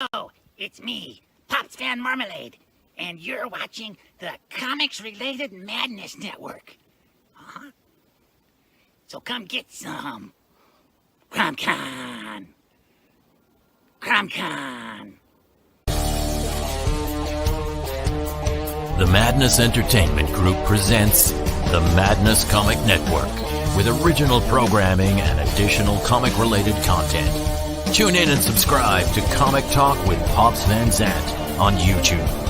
Hello, it's me, Pops Van Marmalade, and you're watching the Comics-Related Madness Network. So come get some. CromCon. CromCon. The Madness Entertainment Group presents the Madness Comic Network with original programming and additional comic-related content. Tune in and subscribe to Comic Talk with Pops Van Zant on YouTube.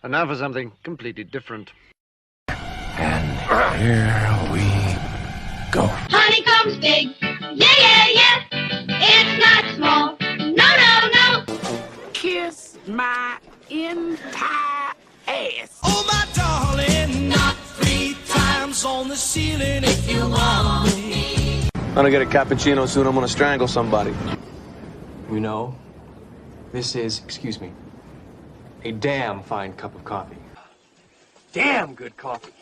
And now for something completely different. And here we go. Honeycomb's big. Yeah, yeah, yeah. It's not small. No, no, no. Kiss my entire ass. Oh, my darling, knock 3 times on the ceiling if you want me. I'm gonna get a cappuccino soon. I'm gonna strangle somebody. You know, this is, excuse me, a damn fine cup of coffee. Damn good coffee.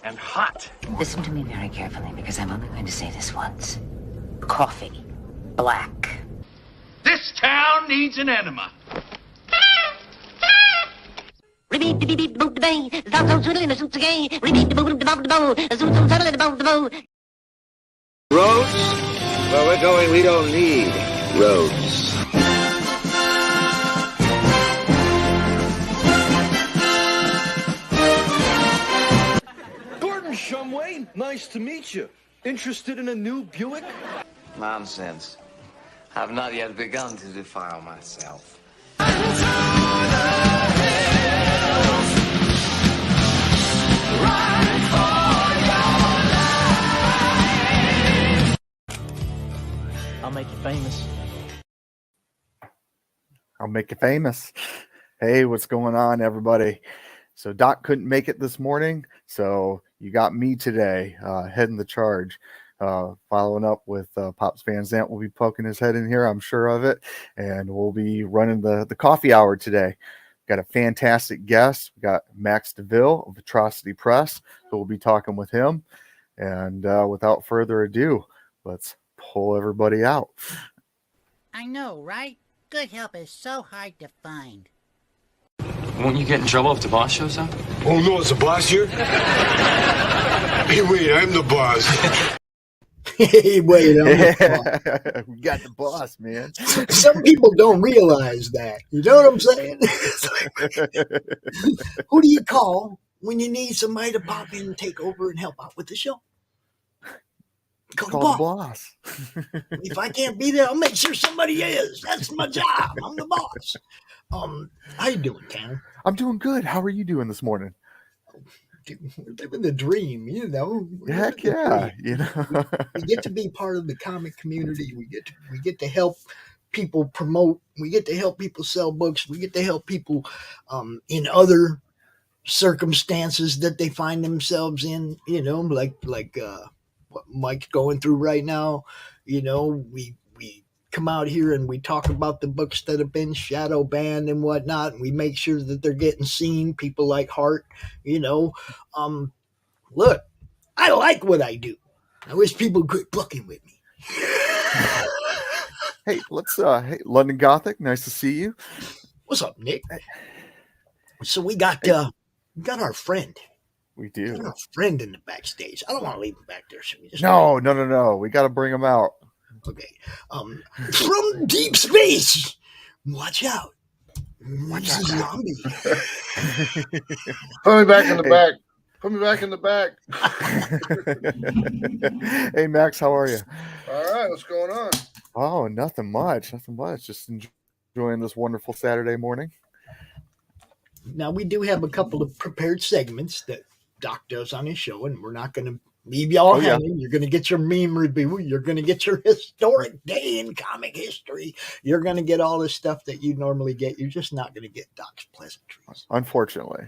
And hot. Listen to me very carefully, because I'm only going to say this once. Coffee. Black. This town needs an enema. Roads? Where we're going, we don't need roads. Shumway, nice to meet you. Interested in a new Buick? Nonsense. I've not yet begun to defile myself. I'll make you famous. I'll make you famous. Hey, what's going on, everybody? So Doc couldn't make it this morning, so you got me today, heading the charge, following up with Pops Van Zant. Will be poking his head in here, I'm sure of it, and we'll be running the coffee hour today. Got a fantastic guest. We got Max DeVille of Atrocity Press, so we'll be talking with him. And without further ado, let's pull everybody out. I know, right? Good help is so hard to find. Won't you get in trouble if the boss shows up? Oh, no, it's the boss here? Hey, wait, I'm the boss. Hey, wait, I'm the boss. We got the boss, man. Some people don't realize that. You know what I'm saying? Who do you call when you need somebody to pop in and take over and help out with the show? Call the boss. If I can't be there, I'll make sure somebody is. That's my job. I'm the boss. How you doing, Tanner? I'm doing good. How are you doing this morning? Dude, we're living the dream, you know. Heck yeah, you know. we get to be part of the comic community. We get to help people promote. We get to help people sell books. We get to help people in other circumstances that they find themselves in. You know, like what Mike's going through right now. You know, we come out here and we talk about the books that have been shadow banned and whatnot, and we make sure that they're getting seen. People like Hart, you know. Look, I like what I do. I wish people quit fucking with me. Hey, hey, London Gothic, nice to see you. What's up, Nick? So we got our friend. We do. We got our friend in the backstage. I don't want to leave him back there. So we just No. We got to bring him out. Okay. From deep space. Watch out. Watch out, zombie. Put me back in the back. Put me back in the back. Hey, Max, how are you? All right, what's going on? Oh, nothing much. Just enjoying this wonderful Saturday morning. Now, we do have a couple of prepared segments that Doc does on his show, and we're not going to leave y'all hanging. You're going to get your meme review. You're going to get your historic day in comic history. You're going to get all the stuff that you normally get. You're just not going to get Doc's pleasantries. Unfortunately.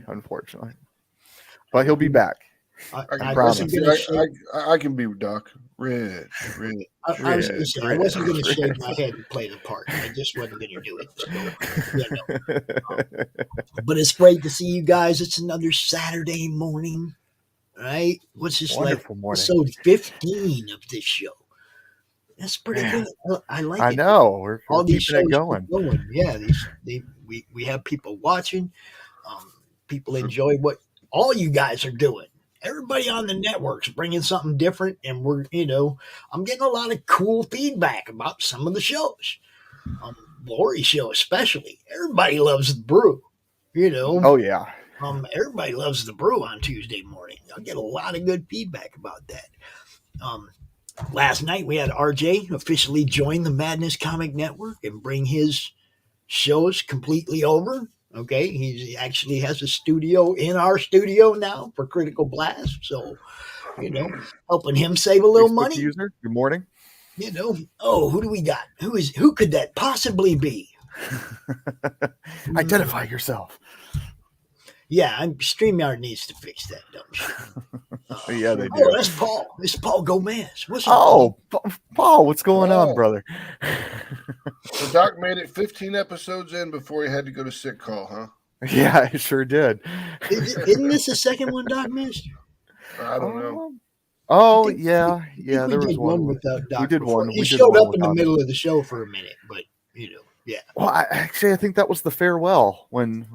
But he'll be back. I promise. I can be Doc. Red. I was going to say, I wasn't going to shake my head and play the part. I just wasn't going to do it. So, but it's great to see you guys. It's another Saturday morning, right? What's this Wonderful like? morning. Episode 15 of this show. That's pretty good. I like it. I know. We're all these keeping it shows going. keep going. Yeah, we have people watching. People enjoy what all you guys are doing. Everybody on the network's bringing something different, and I'm getting a lot of cool feedback about some of the shows. Laurie's show especially. Everybody loves the brew. Oh yeah. Everybody loves the brew on Tuesday morning. I get a lot of good feedback about that. Last night we had RJ officially join the Madness Comic Network and bring his shows completely over. Okay, he actually has a studio in our studio now for Critical Blast, so helping him save a little money. User, good morning. Who do we got? Who could that possibly be? Identify yourself. Yeah, StreamYard needs to fix that dumb shit. Yeah, they do. Oh, that's Paul. It's Paul Gomez. What's up? Paul, what's going on, brother? So Doc made it 15 episodes in before he had to go to sick call, huh? Yeah, I sure did. Isn't this the second one Doc missed? I don't know. Oh, yeah. There was one without Doc. We did before. one. He showed up in the middle of the show for a minute, but yeah. Well, I think that was the farewell from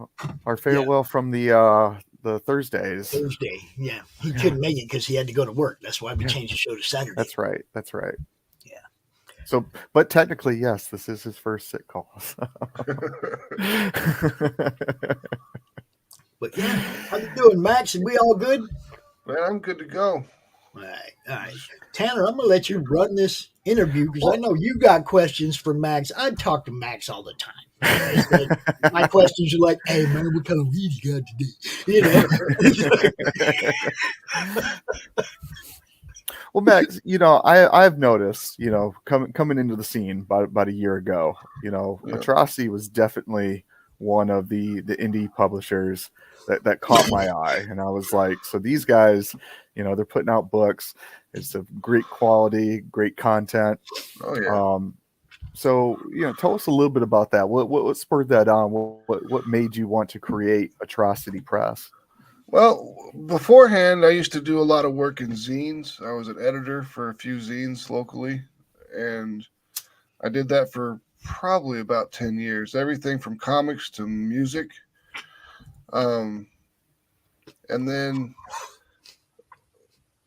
the Thursdays. Thursday, yeah. He couldn't make it because he had to go to work. That's why we changed the show to Saturday. That's right. Yeah. So, but technically, yes, this is his first sick call. But yeah, how you doing, Max? And we all good? Man, I'm good to go. All right. Tanner, I'm going to let you run this interview because I know you got questions for Max. I talk to Max all the time. My questions are like, hey, man, what kind of weed you got today? Well, Max, I've noticed, coming into the scene about a year ago, Atrocity was definitely one of the indie publishers that caught my eye. And I was like, so these guys, they're putting out books. It's of great quality, great content. Oh, yeah. So, tell us a little bit about that. What spurred that on? What made you want to create Atrocity Press? Well, beforehand, I used to do a lot of work in zines. I was an editor for a few zines locally, and I did that for probably about 10 years. Everything from comics to music. And then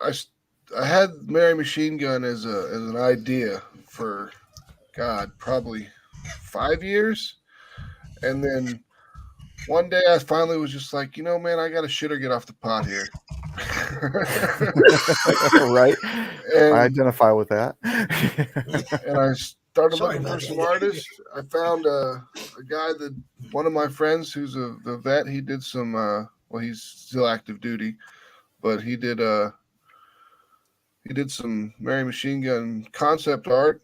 I had Mary Machine Gun as an idea for, probably 5 years. And then one day I finally was just like, man, I got to shit or get off the pot here. Right. And I identify with that. And I started looking for some artists. I found a guy one of my friends who's the vet. He did some, he's still active duty, but he did some Mary Machine Gun concept art.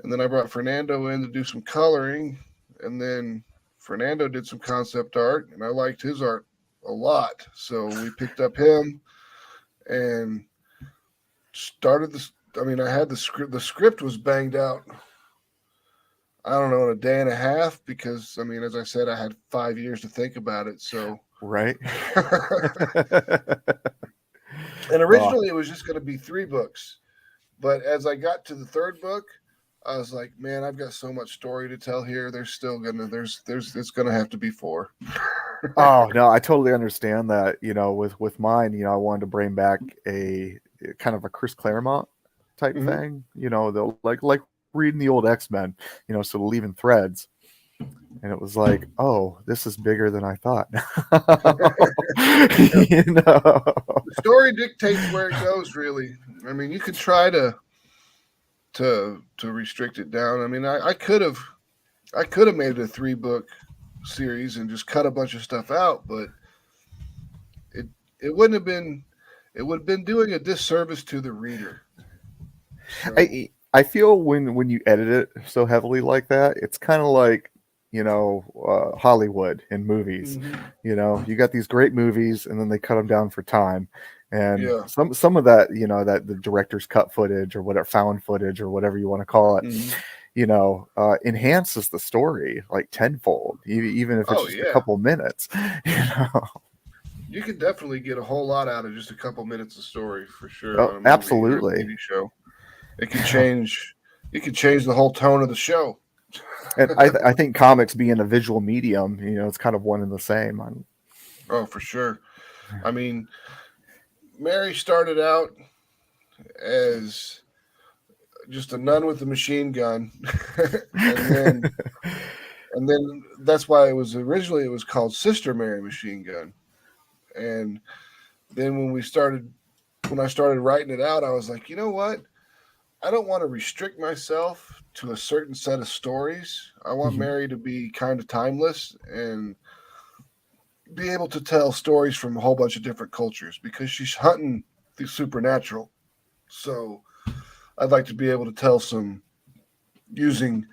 And then I brought Fernando in to do some coloring. And then Fernando did some concept art, and I liked his art a lot. So we picked up him and started this. I mean, I had the script. The script was banged out, I don't know, in a day and a half because, as I said, I had 5 years to think about it. So right. And originally it was just going to be 3 books. But as I got to the 3rd book, I was like, man, I've got so much story to tell here. It's gonna have to be 4. Oh no, I totally understand that. With mine, I wanted to bring back a kind of a Chris Claremont type thing. They'll like reading the old X-Men. So leaving threads. And it was like, oh, this is bigger than I thought. The story dictates where it goes, really. I mean, you could try to restrict it down. I mean, I could have made it a 3-book series and just cut a bunch of stuff out, but it would have been doing a disservice to the reader. So. I feel when you edit it so heavily like that, it's kind of like, Hollywood in movies. Mm-hmm. You got these great movies and then they cut them down for time. And yeah. some of that, that the director's cut footage or whatever, found footage or whatever you want to call it, enhances the story like tenfold, even if it's just a couple minutes. You can definitely get a whole lot out of just a couple minutes of story for sure. Oh, absolutely. TV show. It can change. It can change the whole tone of the show. And I think comics being a visual medium, it's kind of one and the same. Oh, for sure. I mean, Mary started out as just a nun with a machine gun, and then that's why it was originally called Sister Mary Machine Gun. And then when I started writing it out, I was like, you know what? I don't want to restrict myself to a certain set of stories. I want Mary to be kind of timeless and be able to tell stories from a whole bunch of different cultures because she's hunting the supernatural. So I'd like to be able to tell some using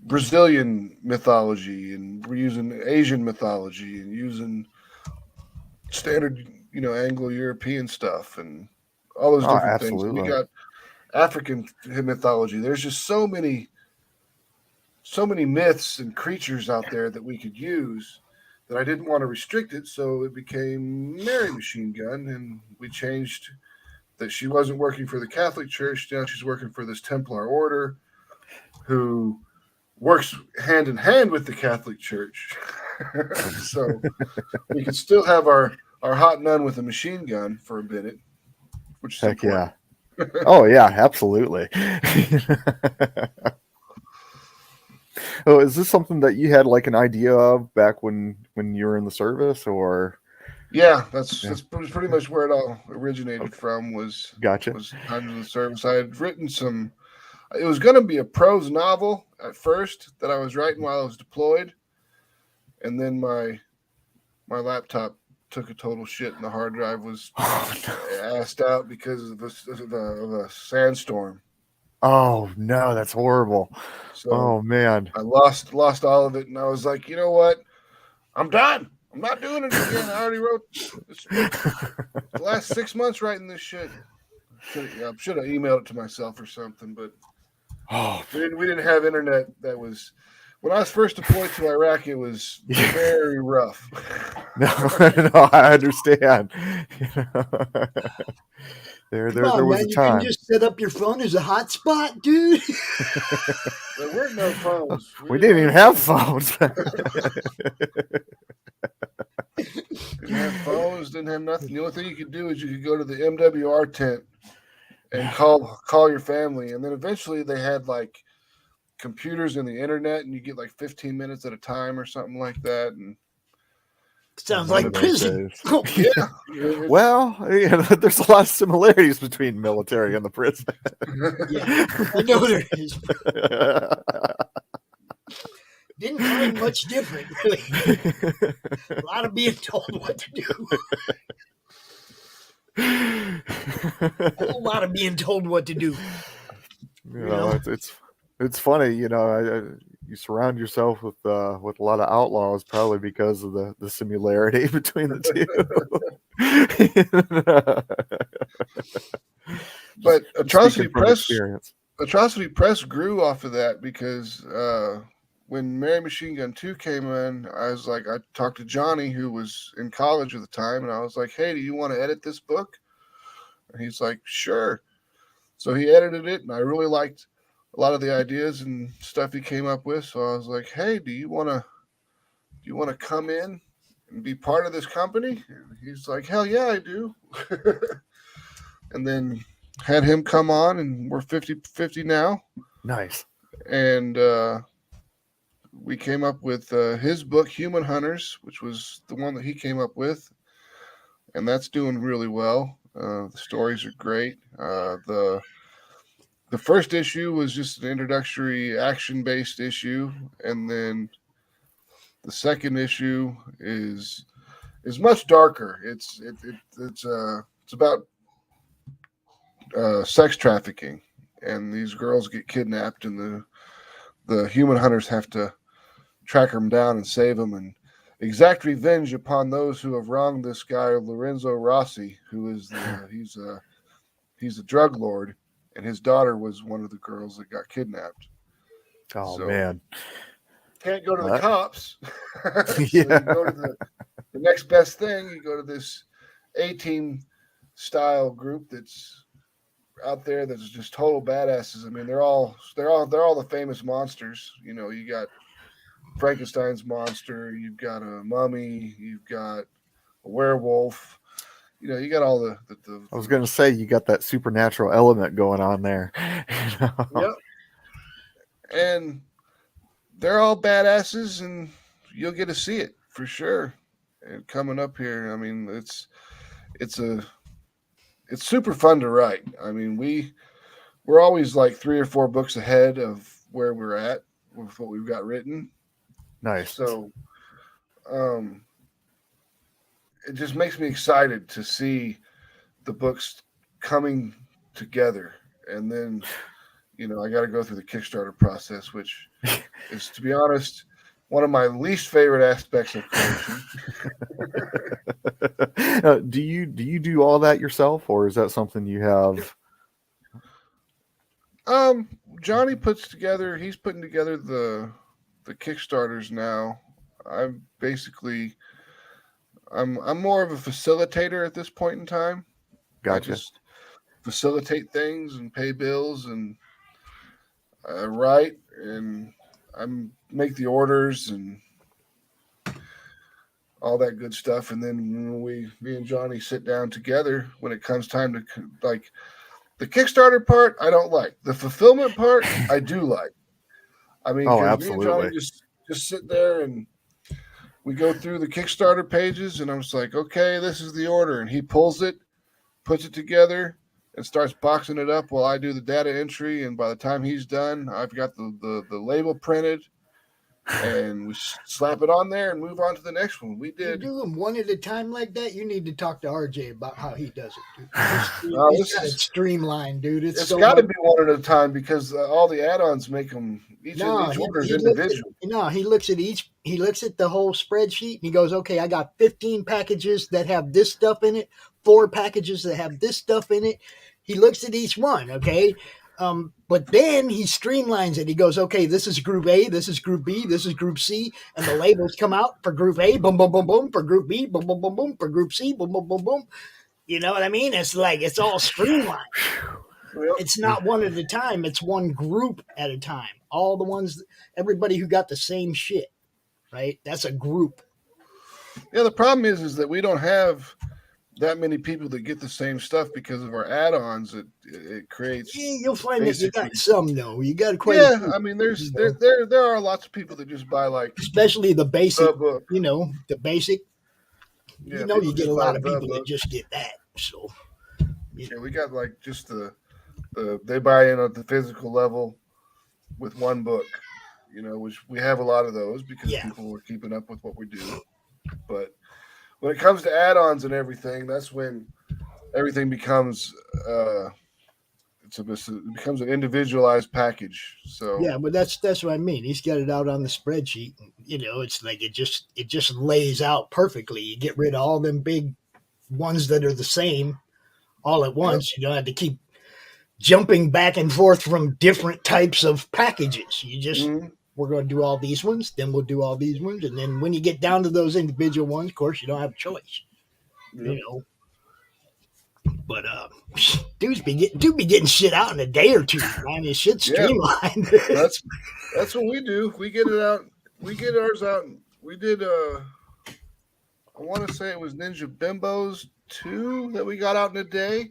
Brazilian mythology, and we're using Asian mythology, and using standard, Anglo-European stuff and all those different things. We got African mythology. There's just so many myths and creatures out there that we could use that I didn't want to restrict it. So it became Mary Machine Gun, and we changed that she wasn't working for the Catholic Church. Now she's working for this Templar order who works hand in hand with the Catholic Church. So we could still have our hot nun with a machine gun for a minute, which is heck important. Yeah. Oh yeah, absolutely. Oh, is this something that you had like an idea of back when you were in the service, or? Yeah, that's pretty much where it all originated from. Was time of the service. I had written some. It was going to be a prose novel at first that I was writing while I was deployed, and then my laptop took a total shit, and the hard drive was assed out because of a sandstorm. Oh no, that's horrible. So oh man, I lost all of it, and I was like, you know what? I'm done. I'm not doing it again. I already wrote the last 6 months writing this shit. Should have emailed it to myself or something, but we didn't have internet. That was when I was first deployed to Iraq. It was very rough. No, I understand. There was a time. You can just set up your phone as a hotspot, dude. There were no phones. We didn't even have phones. Didn't have phones. Didn't have nothing. The only thing you could do is you could go to the MWR tent and call your family, and then eventually they had like computers and the internet, and you get like 15 minutes at a time or something like that. And sounds like prison. Yeah. Well, there's a lot of similarities between military and the prison. Yeah, I know there is. Didn't find much different, really. A lot of being told what to do. A whole lot of being told what to do. It's funny, you surround yourself with a lot of outlaws, probably because of the similarity between the two. But Atrocity Press grew off of that because when Mary Machine Gun 2 came in, I talked to Johnny, who was in college at the time, and I was like, hey, do you want to edit this book? And he's like, sure. So he edited it, and I really liked a lot of the ideas and stuff he came up with. So I was like, hey, do you want to come in and be part of this company? And he's like, hell yeah, I do. And then had him come on, and we're 50-50 now. Nice. And we came up with his book, Human Hunters, which was the one that he came up with. And that's doing really well. The stories are great. The first issue was just an introductory action-based issue, and then the second issue is much darker. It's about sex trafficking, and these girls get kidnapped, and the human hunters have to track them down and save them and exact revenge upon those who have wronged this guy Lorenzo Rossi, who is he's a drug lord, and his daughter was one of the girls that got kidnapped. Oh, man. Can't go to the cops. So Yeah. you go to the next best thing. You go to this A-team style group that's out there that's just total badasses. I mean, they're all the famous monsters. You know, you got Frankenstein's monster, you've got a mummy, you've got a werewolf. You know, you got all the I was going to say, you got that supernatural element going on there. You know? Yep. And they're all badasses, and you'll get to see it for sure. And coming up here, I mean, it's super fun to write. I mean, we're always like 3 or 4 books ahead of where we're at with what we've got written. Nice. So, it just makes me excited to see the books coming together. And then, you know, I got to go through the Kickstarter process, which is, to be honest, one of my least favorite aspects of creation. Do you do all that yourself, or is that something you have? Johnny he's putting together the Kickstarters now. I'm more of a facilitator at this point in time. Gotcha. I just facilitate things and pay bills and write, and I make the orders and all that good stuff. And then me and Johnny sit down together when it comes time to, like, the Kickstarter part, I don't like. The fulfillment part, I do like. I mean, because me and Johnny just sit there and we go through the Kickstarter pages, and I'm just like, okay, this is the order. And he pulls it, puts it together, and starts boxing it up while I do the data entry. And by the time he's done, I've got the label printed, and we slap it on there and move on to the next one. We did. You do them one at a time like that. You need to talk to RJ about how he does it, dude. He's got it streamlined, dude. It's got to be one at a time, because all the add-ons make them each order is individual. He looks at the whole spreadsheet, and he goes, okay, I got 15 packages that have this stuff in it, 4 packages that have this stuff in it. He looks at each one, okay? But then he streamlines it. He goes, okay, this is group A, this is group B, this is group C, and the labels come out for group A, boom, boom, boom, boom, for group B, boom, boom, boom, boom, for group C, boom, boom, boom, boom. You know what I mean? It's like, it's all streamlined. It's not one at a time. It's one group at a time. All the ones, everybody who got the same shit, right? That's a group. Yeah, the problem is that we don't have that many people that get the same stuff because of our add-ons. It creates. Yeah, you'll find that you got some though. You got quite. Yeah, I mean, there are lots of people that just buy, like, especially the basic. book. You know, the basic. Yeah, you get a lot of people that just get that. So. Yeah, we got like just they buy in at the physical level with one book, you know, which we have a lot of those because people are keeping up with what we do. But when it comes to add-ons and everything, that's when everything becomes it becomes an individualized package. So yeah, but that's what I mean. He's got it out on the spreadsheet. You know, it's like it just lays out perfectly. You get rid of all them big ones that are the same all at once. You don't have to keep jumping back and forth from different types of packages. You just we're going to do all these ones, then we'll do all these ones, and then when you get down to those individual ones, of course, you don't have a choice. You know. But dudes be getting shit out in a day or two, man. This shit's streamlined. That's what we do. We get it out. We get ours out. We did I want to say it was Ninja Bimbos 2 that we got out in a day.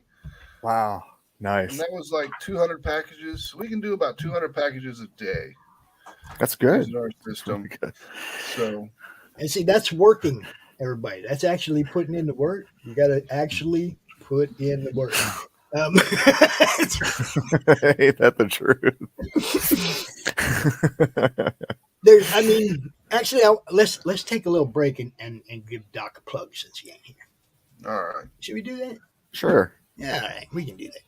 Wow. Nice. And that was like 200 packages. We can do about 200 packages a day. That's good. Using our system. So, and see, that's working, everybody. That's actually putting in the work. You got to actually put in the work. Ain't that the truth? Actually, let's take a little break and give Doc a plug since he ain't here. All right. Should we do that? Sure. Yeah, all right, we can do that.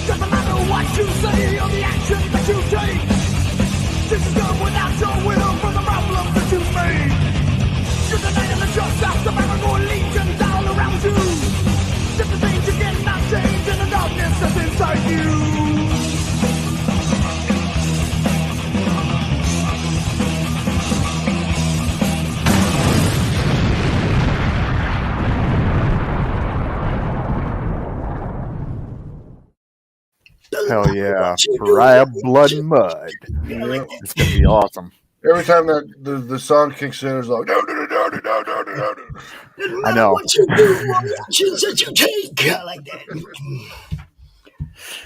Doesn't matter what you say or the action that you take. This is done without your will from the problems that you made. You're the night of the just out the paranoid legions all around you. Different things you cannot change in the darkness that's inside you. Hell yeah. Pariah Blood and Mud. It's going to be awesome. Every time that the song kicks in, it's like, no. I know. What you do, or the actions that you take. I like that.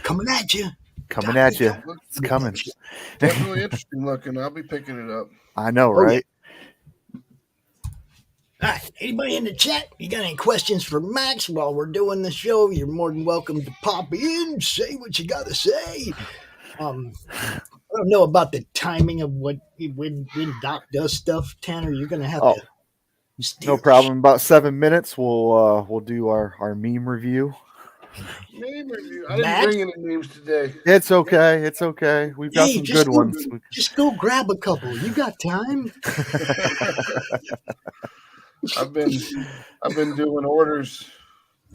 Coming at you. Coming at you. It's coming. Definitely interesting looking. I'll be picking it up. I know, right? All right. Anybody in the chat? You got any questions for Max while we're doing the show? You're more than welcome to pop in, say what you got to say. I don't know about the timing of when Doc does stuff, Tanner. You're gonna have to. No problem. About 7 minutes, we'll do our meme review. Meme review. I didn't bring any memes today. It's okay. It's okay. We've got some good ones. Just go grab a couple. You got time. I've been doing orders,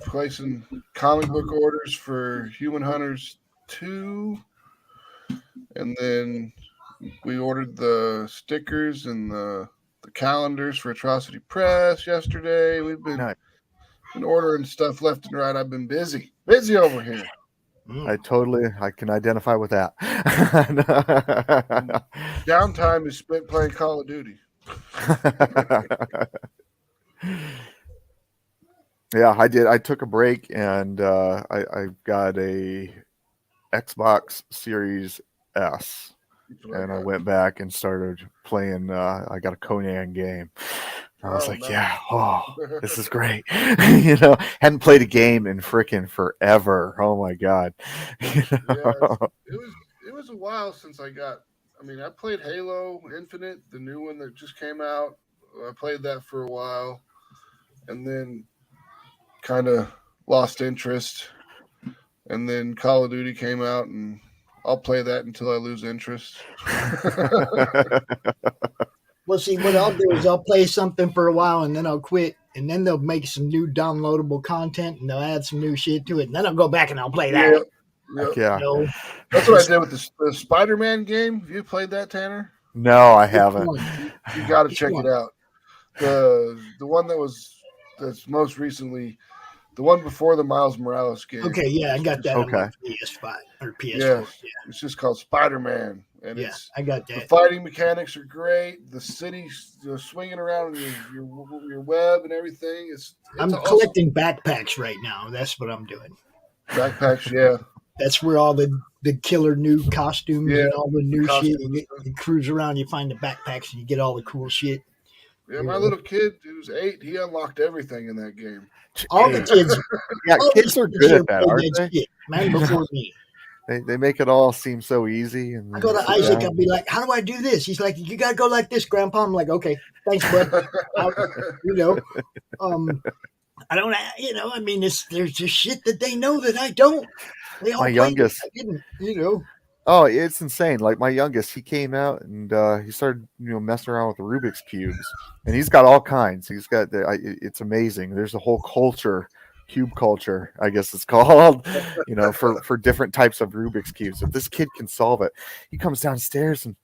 placing comic book orders for Human Hunters 2, and then we ordered the stickers and the calendars for Atrocity Press yesterday. We've been ordering stuff left and right. I've been busy over here. I can identify with that. Downtime is spent playing Call of Duty. Yeah, I did. I took a break and I got a Xbox Series S, and I went back and started playing. I got a Conan game. I was this is great. Hadn't played a game in frickin' forever. Oh my god. It was a while since I played Halo Infinite, the new one that just came out. I played that for a while, and then kind of lost interest. And then Call of Duty came out, and I'll play that until I lose interest. Well, see, what I'll do is I'll play something for a while, and then I'll quit, and then they'll make some new downloadable content, and they'll add some new shit to it, and then I'll go back and I'll play that. Yeah. That's what I did with the Spider-Man game. Have you played that, Tanner? No, I haven't. You got to check it out. The one that's most recently, the one before the Miles Morales game. Okay, yeah, I got that on my PS5 or PS4. Yeah. It's just called Spider-Man. And I got that. The fighting mechanics are great. The city's swinging around your web and everything. I'm collecting backpacks right now. That's what I'm doing. Backpacks, yeah. That's where all the killer new costumes and all the new shit. You cruise around, you find the backpacks, and you get all the cool shit. Yeah, my little kid, who's 8, he unlocked everything in that game. All the kids, kids are good at that, aren't they? Shit, man, before me. They make it all seem so easy. And I go to Isaac, I'll be like, "How do I do this?" He's like, "You gotta go like this, Grandpa." I'm like, "Okay, thanks, bud." I don't, I mean, there's just shit that they know that I don't. They all My played youngest. it. I didn't. Oh, it's insane. Like my youngest, he came out and he started, messing around with the Rubik's cubes, and he's got all kinds. He's got it's amazing. There's a whole culture, cube culture, I guess it's called, for different types of Rubik's cubes. If this kid can solve it, he comes downstairs and,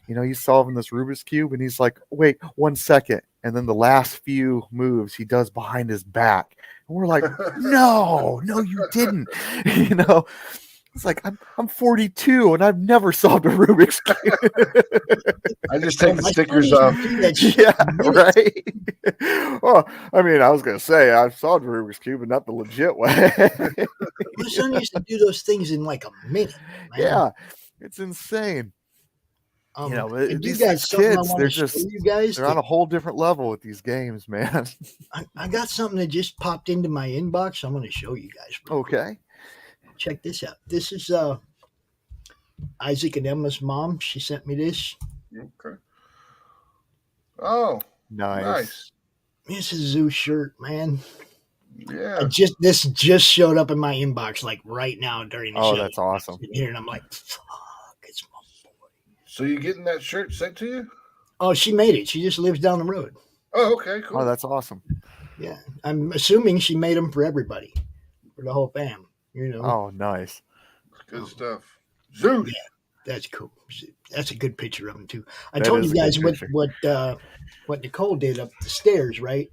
he's solving this Rubik's cube, and he's like, "Wait 1 second," and then the last few moves he does behind his back, and we're like, "No, you didn't," It's like I'm 42 and I've never solved a Rubik's cube. I just take the stickers off. Yeah, right. Well, I mean, I was gonna say I've solved a Rubik's cube, but not the legit way. My son used to do those things in like a minute. Man. Yeah, it's insane. These kids, they're on a a whole different level with these games, man. I got something that just popped into my inbox. I'm going to show you guys. Okay. Check this out. This is Isaac and Emma's mom. She sent me this. Okay. Oh, nice. This is a Zeus shirt, man. Yeah. This just showed up in my inbox like right now during the show. Oh, that's awesome. Here, and I'm like, fuck, it's my boy. So you getting that shirt sent to you? Oh, she made it. She just lives down the road. Oh, okay, cool. Oh, that's awesome. Yeah, I'm assuming she made them for everybody, for the whole fam. Oh, nice. Good stuff. Zeus. Yeah, that's cool. That's a good picture of him too. I told you guys what Nicole did up the stairs, right?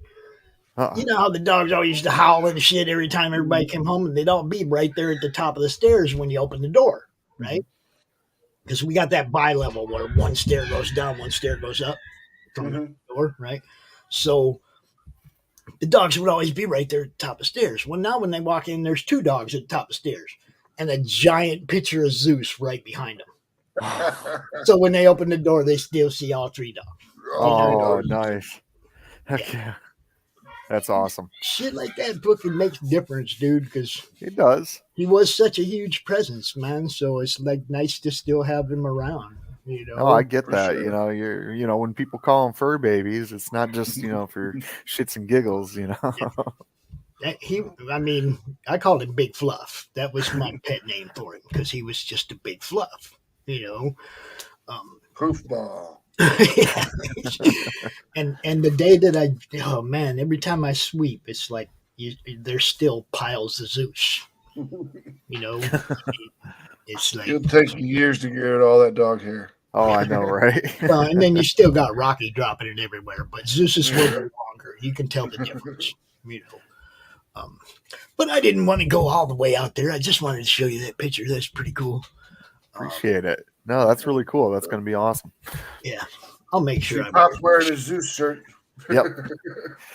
You know how the dogs all used to howl and shit every time everybody came home, and they'd all be right there at the top of the stairs when you open the door, right? Because we got that bi-level where one stair goes down, one stair goes up from the door, right? So the dogs would always be right there at the top of the stairs. Well, now when they walk in, there's two dogs at the top of the stairs and a giant picture of Zeus right behind them. So when they open the door, they still see all three dogs. Oh, nice. Heck yeah. That's awesome. Shit like that fucking makes a difference, dude, because it does. He was such a huge presence, man. So it's like nice to still have him around. Oh, I get that. Sure. You're when people call them fur babies, it's not just for shits and giggles. I called him Big Fluff. That was my pet name for him because he was just a big fluff. Proof ball. and the day that every time I sweep, it's like there's still piles of Zeus. It's like it'll take you years to get rid of all that dog hair. Oh, I know, right? And then you still got Rocky dropping it everywhere, but Zeus is a little longer. You can tell the difference, But I didn't want to go all the way out there. I just wanted to show you that picture. That's pretty cool. Appreciate it. No, that's really cool. That's going to be awesome. Yeah, I'll make sure. Pop's wearing his Zeus shirt. Yep.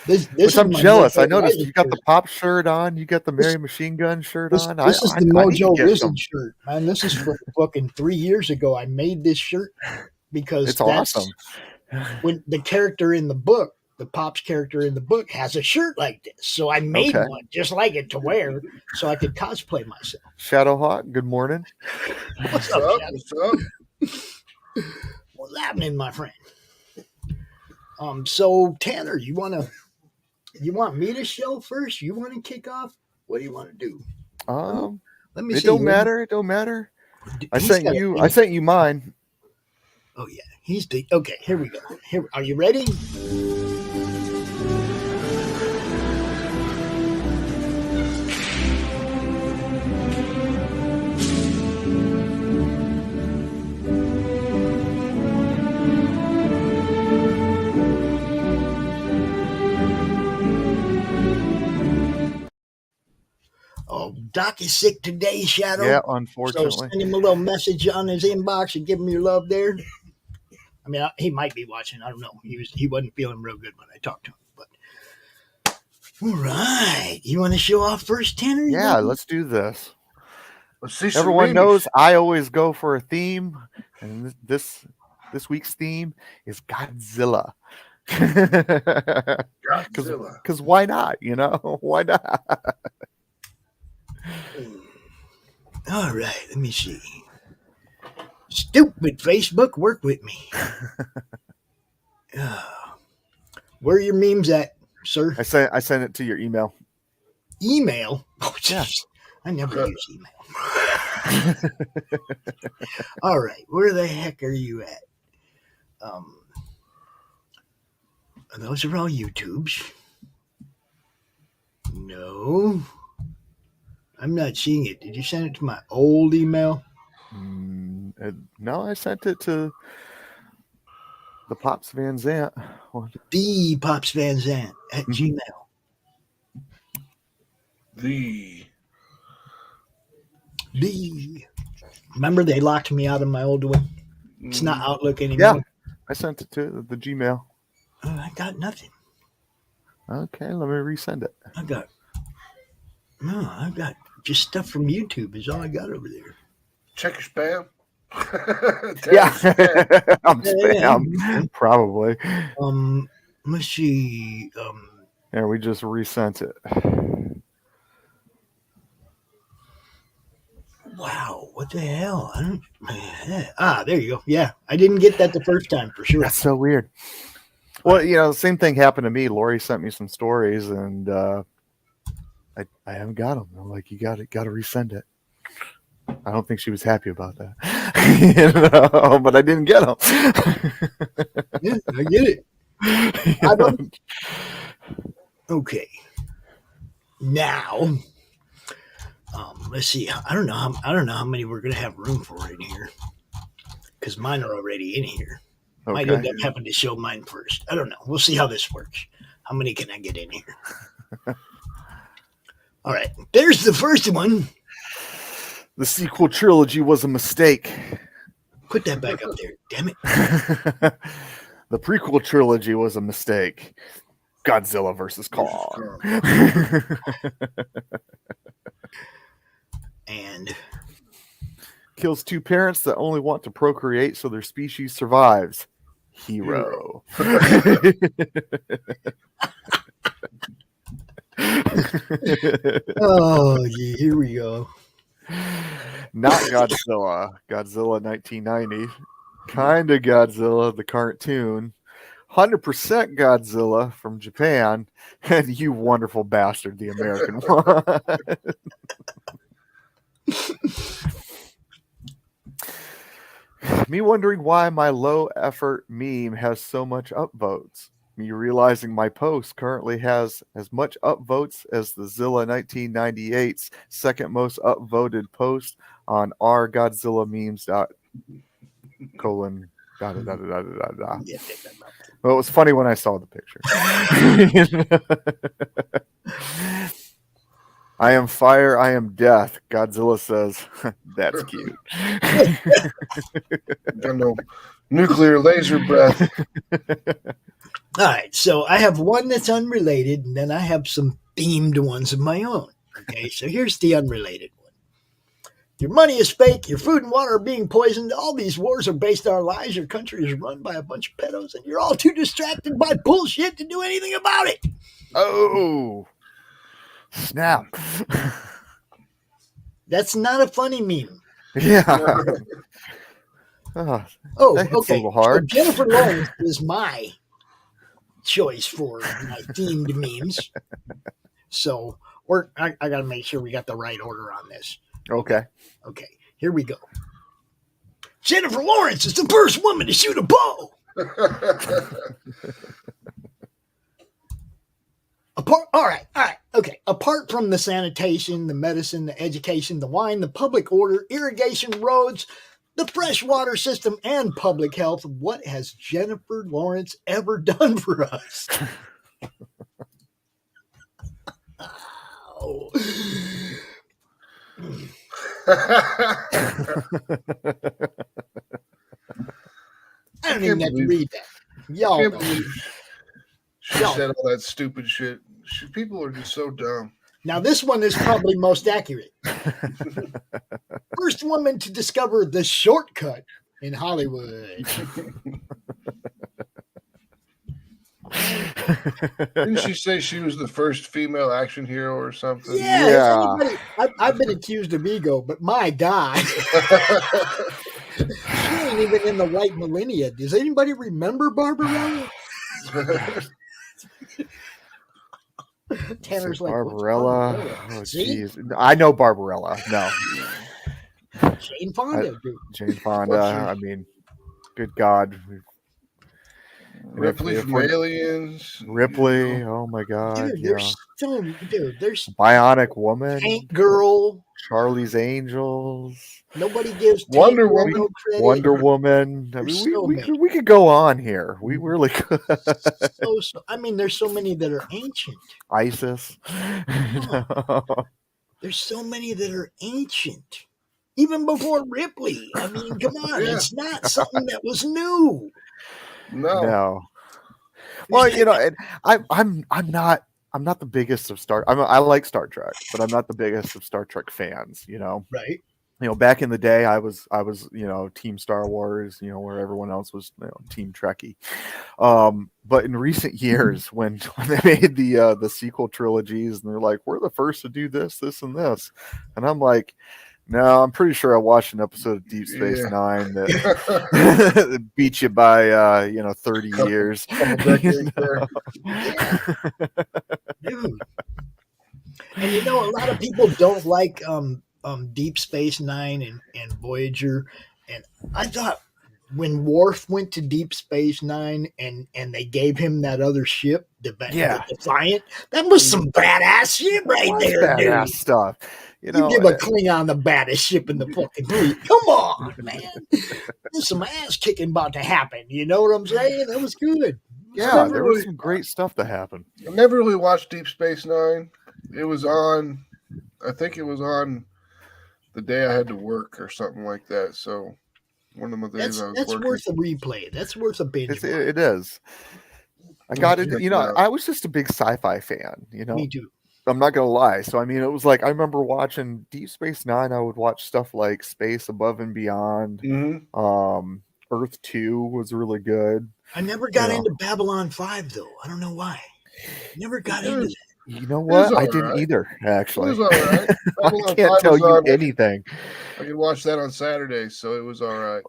Which I'm jealous. I noticed you got the Pop shirt on. You got the Mary Machine Gun shirt on. This is the Mojo Wizard shirt, man. This is from fucking 3 years ago. I made this shirt because it's awesome. When the character in the book, the Pop's character in the book, has a shirt like this, so I made one just like it to wear, so I could cosplay myself. Shadowhawk, good morning. What's up? What's up? What's happening, my friend? So Tanner, you want me to show first? You want to kick off? What do you want to do? Let me see. It don't matter. I sent you mine. Oh yeah, okay. Here we go. Are you ready? Oh, Doc is sick today, Shadow. Yeah, unfortunately. So send him a little message on his inbox and give him your love there. I mean, he might be watching. I don't know. He wasn't feeling real good when I talked to him. But all right, you want to show off first, Tanner? Yeah, let's do this. Let's see. Everyone knows I always go for a theme, and this week's theme is Godzilla. Because why not? Why not? All right, let me see. Stupid Facebook, work with me. Where are your memes at, sir? I sent it to your email. Email? Oh, Yeah. I never use email. All right, where the heck are you at? Those are all YouTubes. No, I'm not seeing it. Did you send it to my old email? No, I sent it to the Pops Van Zant. The Pops Van Zant at Gmail. The. Remember they locked me out of my old one? It's not Outlook anymore. Yeah, I sent it to the Gmail. Oh, I got nothing. Okay, let me resend it. I've got just stuff from YouTube is all I got over there. Check your spam. Yeah, I'm spam, probably. Let's see. Yeah, we just resent it. Wow, what the hell? There you go. Yeah, I didn't get that the first time for sure. That's so weird. Well, the same thing happened to me. Laurie sent me some stories, and I haven't got them. I'm like, you got to resend it. I don't think she was happy about that, but I didn't get them. Yeah, I get it. I don't. Okay. Now, let's see. I don't know how many we're gonna have room for in here, because mine are already in here. Okay. Might end up having to show mine first. I don't know. We'll see how this works. How many can I get in here? All right. There's the first one. The sequel trilogy was a mistake. Put that back up there. Damn it. The prequel trilogy was a mistake. Godzilla versus Kong. And kills two parents that only want to procreate so their species survives. Hero. Oh, yeah, here we go. Not Godzilla. Godzilla 1990. Kind of Godzilla, the cartoon. 100% Godzilla from Japan. And You Wonderful Bastard, the American one. Me wondering why my low effort meme has so much upvotes. Me realizing my post currently has as much upvotes as the Zilla 1998's second most upvoted post on rgodzillamemes.colon. Well, it was funny when I saw the picture. I am fire, I am death. Godzilla says, that's cute. Got no nuclear laser breath. All right, so I have one that's unrelated, and then I have some themed ones of my own. Okay, so here's the unrelated one. Your money is fake, your food and water are being poisoned, all these wars are based on our lies, your country is run by a bunch of pedos, and you're all too distracted by bullshit to do anything about it. Oh, snap. That's not a funny meme. Yeah. Oh, that hits okay. a little hard. So Jennifer Lawrence is my choice for my themed memes. So I got to make sure we got the right order on this. Okay. Okay, here we go. Jennifer Lawrence is the first woman to shoot a bow. Okay. Apart from the sanitation, the medicine, the education, the wine, the public order, irrigation, roads, the freshwater system, and public health, what has Jennifer Lawrence ever done for us? Oh. I don't even have to read that. Y'all know. She said all that stupid shit. People are just so dumb. Now, this one is probably most accurate. First woman to discover the shortcut in Hollywood. Didn't she say she was the first female action hero or something? Yeah. I've been accused of ego, but my God. She ain't even in the right millennia. Does anybody remember Barbarella? Tanner's like, Barbarella. what's Barbarella? Oh, See? jeez. I know Barbarella. No. Jane Fonda, dude. Jane Fonda. I mean, good God. Ripley from Aliens. Ripley. Oh my God. Dude, there's Bionic Woman. Tank Girl. Charlie's Angels. Nobody gives Wonder Tank Girl Woman. no credit. Wonder Woman. I mean, we could go on here. We really could. I mean, there's so many that are ancient. ISIS. There's so many that are ancient. Even before Ripley. I mean, come on. It's not something that was new. No. Well, and I'm not the biggest of I like Star Trek, but I'm not the biggest of Star Trek fans, Right. Back in the day I was Team Star Wars, where everyone else was Team Trekkie. But in recent years when they made the sequel trilogies and they're like, we're the first to do this, and this, and I'm like, no, I'm pretty sure I watched an episode of Deep Space Nine that beat you by 30 years. Dude. And a lot of people don't like Deep Space Nine and Voyager. And I thought when Worf went to Deep Space Nine and they gave him that other ship, the Defiant, that was some badass shit right there, badass dude. Stuff. You give a Klingon the baddest ship in the fucking fleet. Come on, man. There's some ass kicking about to happen. You know what I'm saying? That was good. Yeah, there was some great stuff that happened. I never really watched Deep Space Nine. It was on, I think it was on the day I had to work or something like that. So one of the days I was that's working. worth a replay. That's worth a binge. It is. I got it. I was just a big sci-fi fan. Me too. I'm not gonna lie. So I mean, it was like I remember watching Deep Space Nine. I would watch stuff like Space Above and Beyond. Earth 2 was really good. I never got into Babylon 5 though. I don't know why. Never got into that. You know what? I didn't either. Actually, it was all right. I can't tell you anything. I could watch that on Saturday, so it was all right.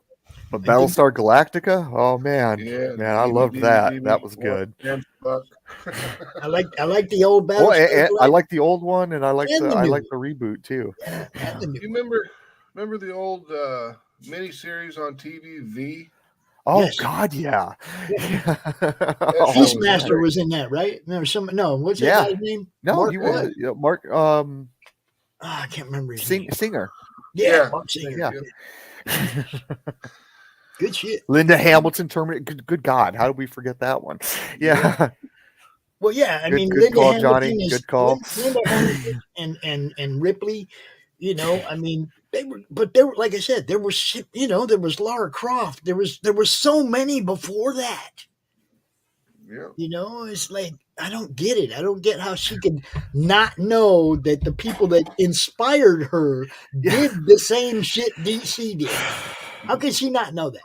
But Battlestar Galactica, oh man, I loved that. That was good. I like the old Battlestar. I like the old one, and I like the reboot too. You remember the old miniseries on TV, V? Oh God, yeah. Beastmaster was in that, right? What's that guy's name? No, Mark, he was Mark. I can't remember his name. Singer. Yeah, Mark Singer. Yeah. Good shit. Linda Hamilton, Terminator. Good God, how did we forget that one? Yeah. Well, yeah, I mean, good Linda call, Hamilton Johnny. Good call. Linda Hamilton and Ripley, I mean, they were, like I said, there was Lara Croft. There was so many before that. Yeah. It's like, I don't get it. I don't get how she could not know that the people that inspired her did the same shit DC did. How could she not know that?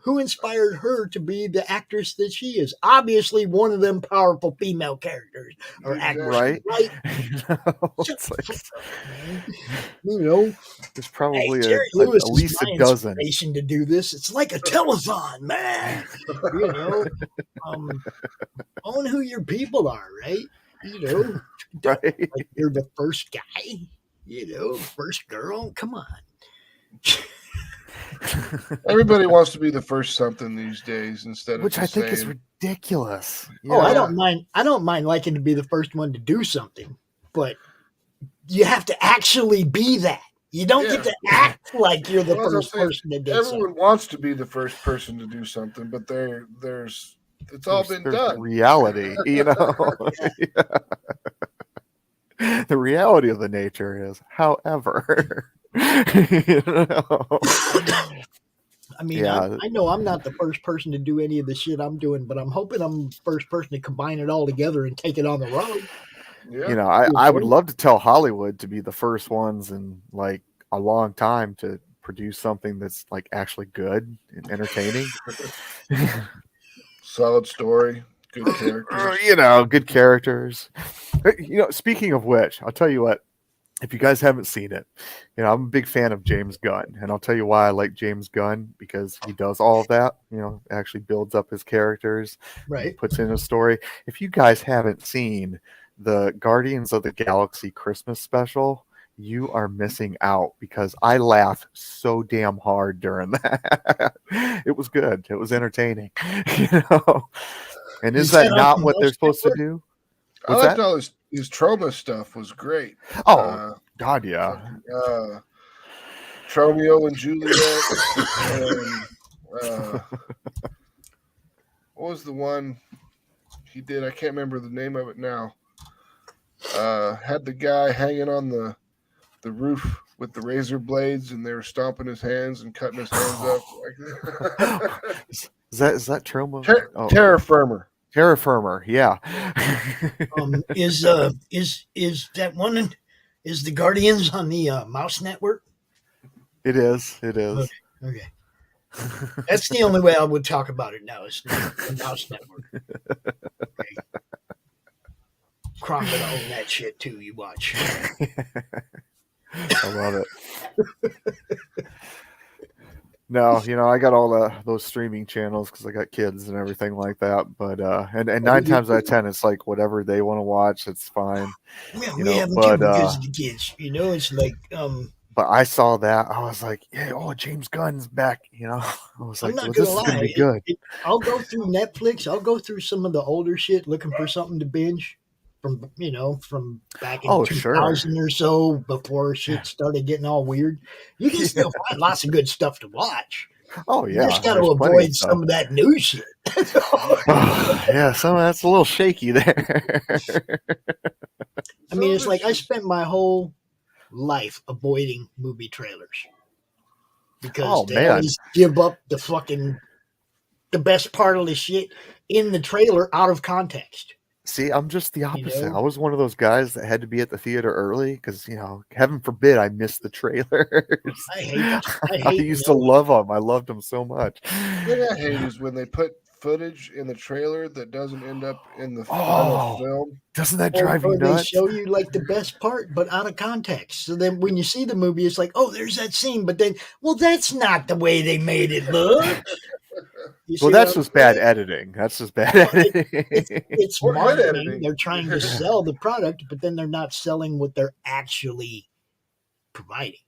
Who inspired her to be the actress that she is? Obviously, one of them powerful female characters or actors, right? There's probably Jerry at Lewis least is my a dozen. inspiration to do this. It's like a telethon, man. Own who your people are, right? Right. Like you're the first guy, first girl. Come on. Everybody wants to be the first something these days instead of which I think is saying, ridiculous. I don't mind. I don't mind liking to be the first one to do something, but you have to actually be that. You don't get to act like you're the first person to do something. Everyone wants to be the first person to do something, but it's all been done. Reality, The reality of the nature is, however. I mean, I know I'm not the first person to do any of the shit I'm doing, but I'm hoping I'm the first person to combine it all together and take it on the road. Yeah. I would love to tell Hollywood to be the first ones in like a long time to produce something that's like actually good and entertaining. Solid story, good characters. Good characters. Speaking of which, I'll tell you what. if you guys haven't seen it, I'm a big fan of James Gunn, and I'll tell you why I like James Gunn, because he does all of that. Actually builds up his characters, Right. puts in a story. If you guys haven't seen the Guardians of the Galaxy Christmas special, you are missing out, because I laughed so damn hard during that. It was good. It was entertaining. And is that not what they're supposed to do? I liked all his trauma stuff was great. Oh, God, yeah. Romeo and Juliet. And, what was the one he did? I can't remember the name of it now. Had the guy hanging on the roof with the razor blades, and they were stomping his hands and cutting his hands up. Is that trauma? Terra Firma. Terra Firma, yeah. Is that one? Is the Guardians on the Mouse Network? It is. It is. Okay. That's the only way I would talk about it now. Is the Mouse Network. Okay. Crockett own that shit too. You watch. I love it. No, I got all those streaming channels because I got kids and everything like that. But and 9 times out of 10, it's like whatever they want to watch, it's fine. Yeah, we have them too because of the kids. It's like. But I saw that, I was like, yeah, James Gunn's back. I was like, I'm not this gonna is gonna lie. be good. I'll go through Netflix. I'll go through some of the older shit looking for something to binge from back in 2000 or so, before shit started getting all weird. You can still find lots of good stuff to watch. Oh yeah, you just got to avoid some of that new shit. Yeah, some of that's a little shaky there. I mean, it's like I spent my whole life avoiding movie trailers because they always give up the best part of the shit in the trailer out of context. See, I'm just the opposite. I was one of those guys that had to be at the theater early because, heaven forbid I missed the trailers. I hate I used to love them. I loved them so much. What I hate is when they put footage in the trailer that doesn't end up in the final film. Doesn't that drive you nuts? They show you like the best part, but out of context. So then when you see the movie, it's like, oh, there's that scene. But then, well, that's not the way they made it look. Well, that's just bad editing. That's just bad editing. It's marketing. They're trying to sell the product, but then they're not selling what they're actually providing.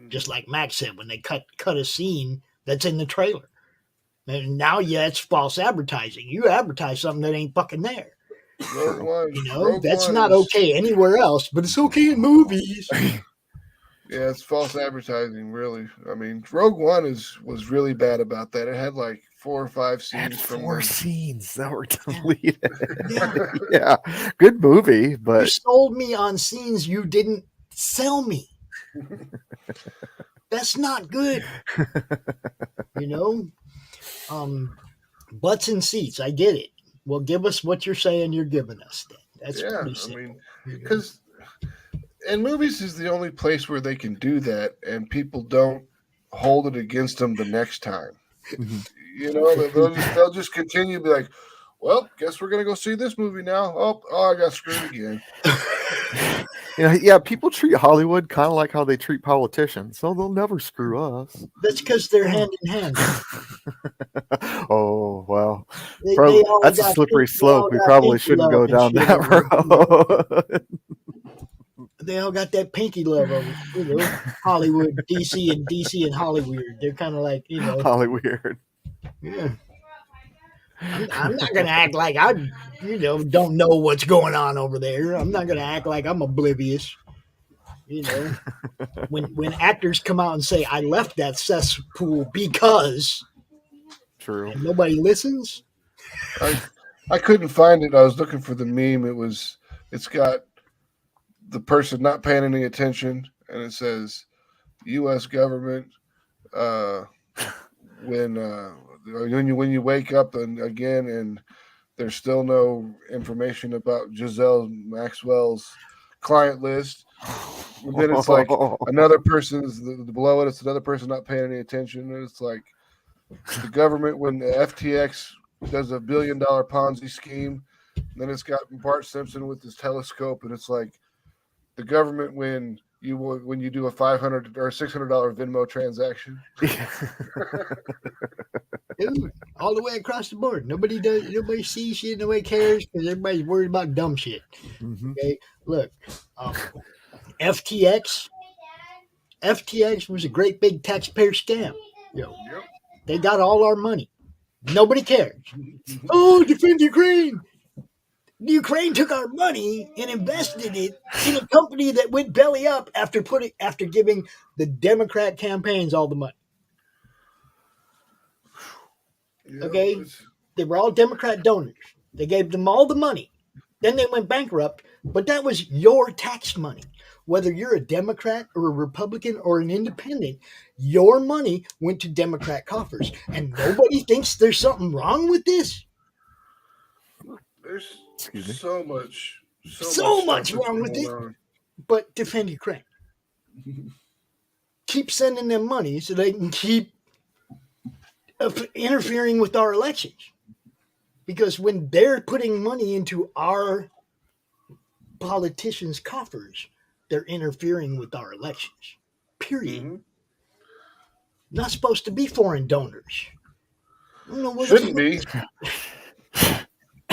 Just like Max said, when they cut a scene that's in the trailer. And now, it's false advertising. You advertise something that ain't fucking there. That's not okay anywhere else, but it's okay in movies. Yeah, it's false advertising, really. I mean, Rogue One was really bad about that. It had like 4 or 5 scenes from 4 scenes that were deleted. Yeah, good movie, but you sold me on scenes you didn't sell me. That's not good. Butts and seats. I get it. Well, give us what you're saying you're giving us. Then that's pretty simple. I mean, because. And movies is the only place where they can do that, and people don't hold it against them the next time. They'll just continue to be like, well, guess we're going to go see this movie now. Oh, I got screwed again. People treat Hollywood kind of like how they treat politicians, so they'll never screw us. That's because they're hand in hand. Oh, well. That's a slippery slope. We probably shouldn't go down that road. They all got that pinky love of Hollywood, DC and Hollywood. They're kind of like, Hollywood. Yeah. I'm not going to act like I, don't know what's going on over there. I'm not going to act like I'm oblivious. When actors come out and say, I left that cesspool because. True. And nobody listens. I couldn't find it. I was looking for the meme. It's got the person not paying any attention, and it says U.S. government when you wake up and there's still no information about Giselle Maxwell's client list. And then it's like another person's below it. It's another person not paying any attention, and it's like the government when the FTX does $1 billion Ponzi scheme. And then it's got Bart Simpson with his telescope, and it's like, the government when you do a $500 or $600 Venmo transaction. Dude, all the way across the board. Nobody sees shit, nobody cares because everybody's worried about dumb shit. Mm-hmm. Okay, look, FTX was a great big taxpayer scam. They got all our money. Nobody cares. Oh, defend Ukraine. Ukraine took our money and invested it in a company that went belly up after giving the Democrat campaigns all the money. Okay, they were all Democrat donors. They gave them all the money. Then they went bankrupt, but that was your tax money. Whether you're a Democrat or a Republican or an independent, your money went to Democrat coffers. And nobody thinks there's something wrong with this. There's so much wrong with it. But defend Ukraine. Keep sending them money so they can keep interfering with our elections. Because when they're putting money into our politicians' coffers, they're interfering with our elections. Period. Mm-hmm. Not supposed to be foreign donors. Shouldn't be.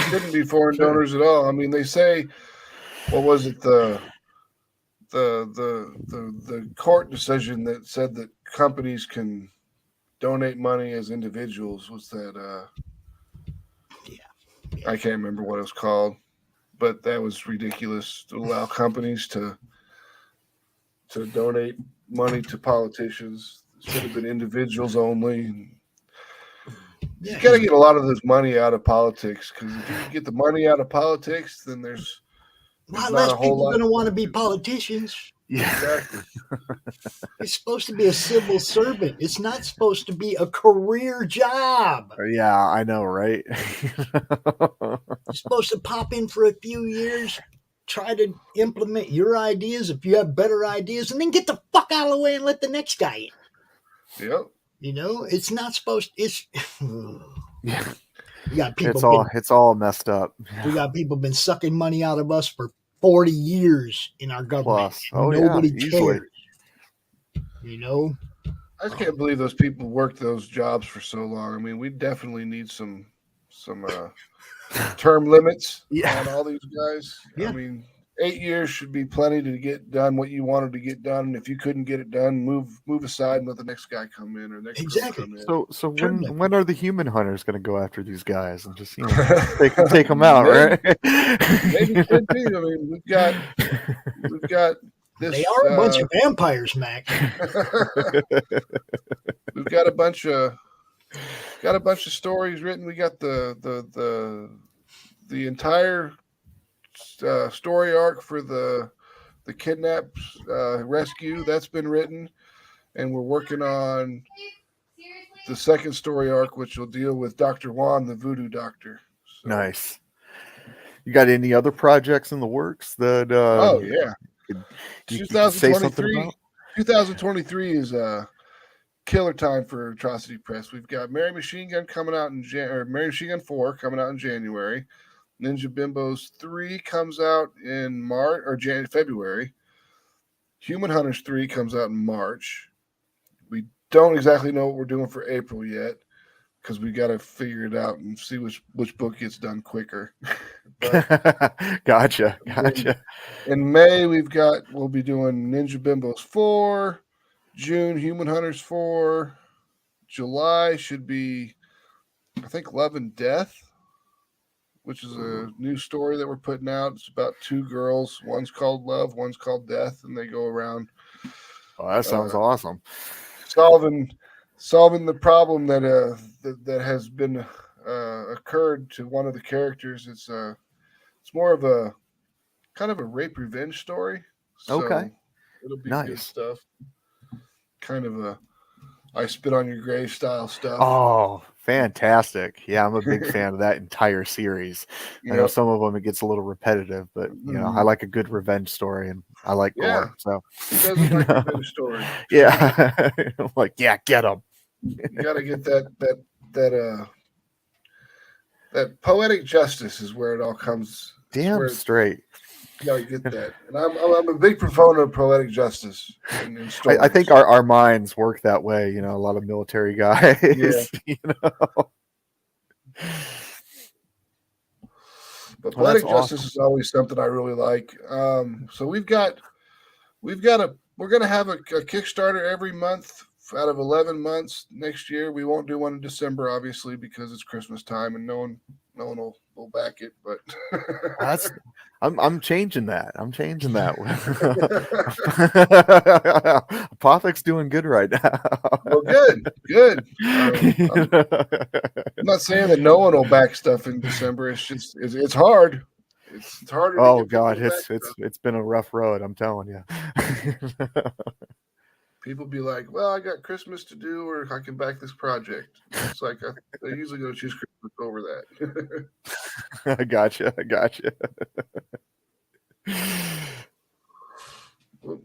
Shouldn't be foreign donors at all. I mean, they say, what was it, the court decision that said that companies can donate money as individuals. Was that I can't remember what it was called, but that was ridiculous to allow companies to donate money to politicians. It should have been individuals only. You got to get a lot of this money out of politics, because if you can get the money out of politics, then there's not less people going to want to be politicians. Yeah, exactly. It's supposed to be a civil servant. It's not supposed to be a career job. Yeah, I know, right? You're supposed to pop in for a few years, try to implement your ideas if you have better ideas, and then get the fuck out of the way and let the next guy in. Yep. It's not supposed. It's yeah. We got people. It's all messed up. We got people been sucking money out of us for 40 years in our government. Nobody cares. I just can't believe those people worked those jobs for so long. I mean, we definitely need some term limits on all these guys. Yeah. I mean, 8 years should be plenty to get done what you wanted to get done. And if you couldn't get it done, move aside and let the next guy come in or the next girl come in. So when are the human hunters going to go after these guys and just take them out, right? Maybe it could be. I mean, we've got this. They are a bunch of vampires, Mac. We've got a bunch of stories written. We got the entire story arc for the kidnap rescue that's been written, and we're working on the second story arc, which will deal with Dr. Juan, the voodoo doctor. So. Nice. You got any other projects in the works that? You could say something about? 2023 is killer time for Atrocity Press. We've got Mary Machine Gun coming out Mary Machine Gun 4 coming out in January. Ninja Bimbos 3 comes out in March or February. Human Hunters 3 comes out in March. We don't exactly know what we're doing for April yet, because we got to figure it out and see which book gets done quicker. Gotcha. In May, we'll be doing Ninja Bimbos 4. June, Human Hunters 4. July should be, I think, Love and Death, which is a new story that we're putting out. It's about two girls. One's called Love, one's called Death, and they go around. Oh, that sounds awesome. Solving the problem that has been occurred to one of the characters. It's more of a kind of a rape revenge story. So okay, it'll be nice good stuff. Kind of a I spit on your grave style stuff. Oh, fantastic. Yeah, I'm a big fan of that entire series. I know some of them it gets a little repetitive, but I like a good revenge story, and I like gore. So who doesn't like revenge story? Yeah. I'm like, yeah, get them. You gotta get that poetic justice is where it all comes. Damn straight. You gotta get that. And I'm a big proponent of poetic justice in stories. I think our minds work that way. You know, a lot of military guys. Yeah. You know. But Well, poetic that's justice awesome. is always something I really like. So we're gonna have a Kickstarter every month out of 11 months next year. We won't do one in December, obviously, because it's Christmas time and no one will back it. But I'm changing that. I'm changing that. Apothic's doing good right now. Well, good. I'm not saying that no one will back stuff in December. It's just it's hard. It's harder. Oh God, it's been a rough road. I'm telling you. People be like, "Well, I got Christmas to do, or I can back this project." It's like they're usually going to choose Christmas over that. I gotcha.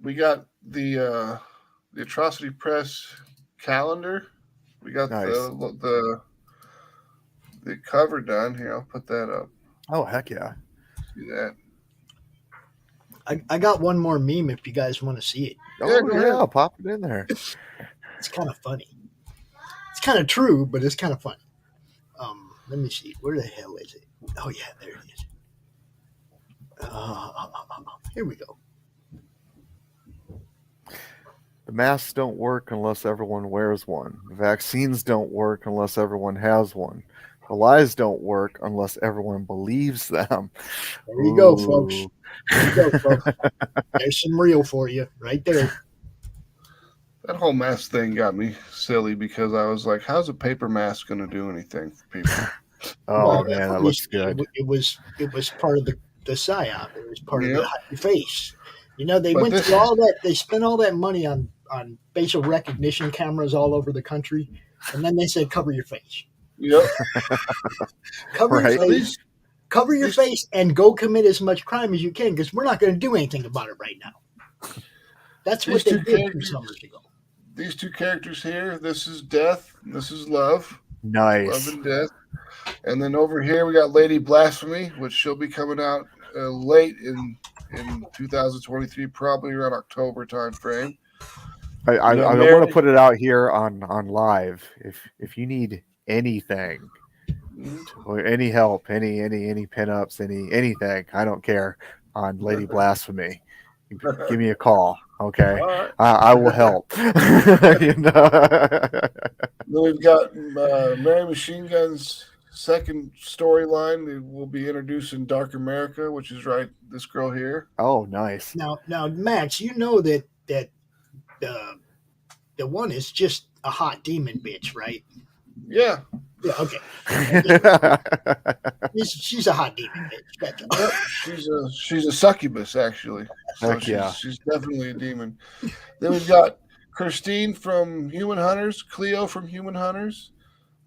We got the Atrocity Press calendar. We got the cover done here. I'll put that up. Oh heck yeah! See that? I got one more meme if you guys want to see it. Oh yeah, pop it in there. It's kind of funny. It's kind of true, but it's kind of funny. Let me see. Where the hell is it? Oh yeah, there it is. Here we go. The masks don't work unless everyone wears one. The vaccines don't work unless everyone has one. The lies don't work unless everyone believes them. There you go, folks. There's some real for you right there. That whole mask thing got me silly because I was like, how's a paper mask going to do anything for people? Man, that looks good. It was part of the psyop. It was part of the hide your face. You know, they went through all that. They spent all that money on facial recognition cameras all over the country, and then they said, cover your face. Yep. Cover your face. Cover your face and go commit as much crime as you can, because we're not going to do anything about it right now. That's what they did 2 summers ago. These two characters here, this is death, and this is love. Nice. Love and death. And then over here we got Lady Blasphemy, which she'll be coming out late in 2023, probably around October time frame. I want to put it out here on live. If you need anything, or any help, any pinups, anything, I don't care, on Lady Blasphemy, give me a call. Okay, right. I will help. You know? Then we've got Mary Machine Gun's second storyline. We'll be introducing Dark America, which is this girl here. Oh, nice. Now, Max, you know that the one is just a hot demon bitch, right? Yeah. Yeah. Okay. She's a hot demon bitch. Yep, she's a succubus, actually. So yeah. She's definitely a demon. Then we've got Christine from Human Hunters, Cleo from Human Hunters,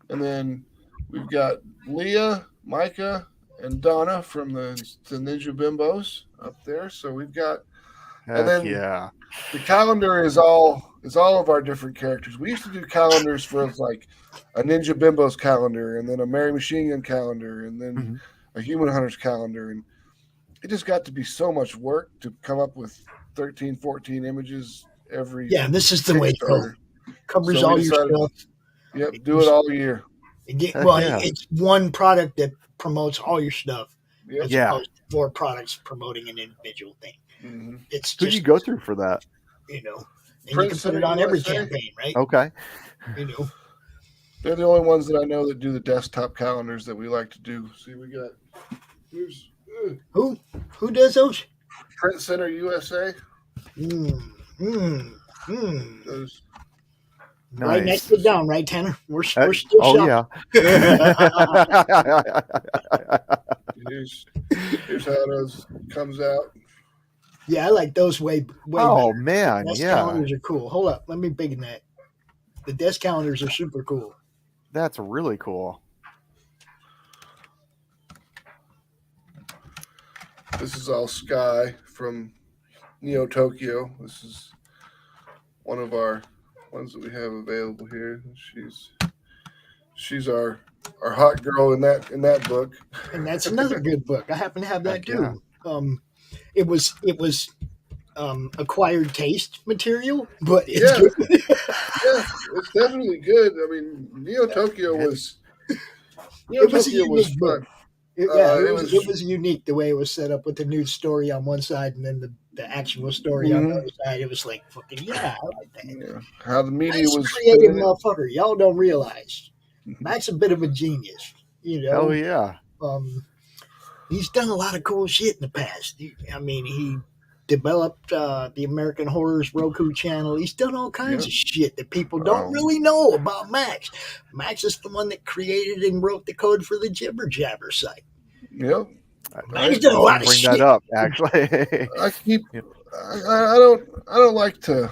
and then we've got Leah, Micah, and Donna from the Ninja Bimbos up there. So we've got, and then the calendar is all of our different characters. We used to do calendars for like a Ninja Bimbos calendar, and then a Mary Machine Gun calendar, and then a Human Hunters calendar, and it just got to be so much work to come up with 13, 14 images every. Yeah, this is the way to go. Covers all your stuff. Yep, do it all year. It's one product that promotes all your stuff. Yep. As opposed to 4 products promoting an individual thing. Mm-hmm. It's who do you go through for that? You know, and you can put it on every campaign, right? Okay. You know, they're the only ones that I know that do the desktop calendars that we like to do. See, we got who does those? Print Center USA. Those. Nice. Right next it down, right, Tanner? We're still yeah. Here's how it comes out. Yeah, I like those way oh, better. Man, desk yeah. calendars are cool. Hold up, let me biggen that. The desk calendars are super cool. That's really cool. This is all Sky from Neo Tokyo. This is one of our ones that we have available here. She's our hot girl in that book. And that's another good book. I happen to have that too. it was acquired taste material, but it's good. Yeah, it's definitely good. I mean, Neo Tokyo was It was a unique book. fun. It was unique the way it was set up with the news story on one side and then the actual story on the other side. It was like fucking I like that. Yeah. How the media Nice was creative spinning it. motherfucker. Y'all don't realize Mac's a bit of a genius. Hell yeah. He's done a lot of cool shit in the past. He developed the American Horrors Roku channel. He's done all kinds of shit that people don't really know about Max. Max is the one that created and wrote the code for the Jibber Jabber site. Yep. He's done a lot of bring shit. that up, actually. I don't like to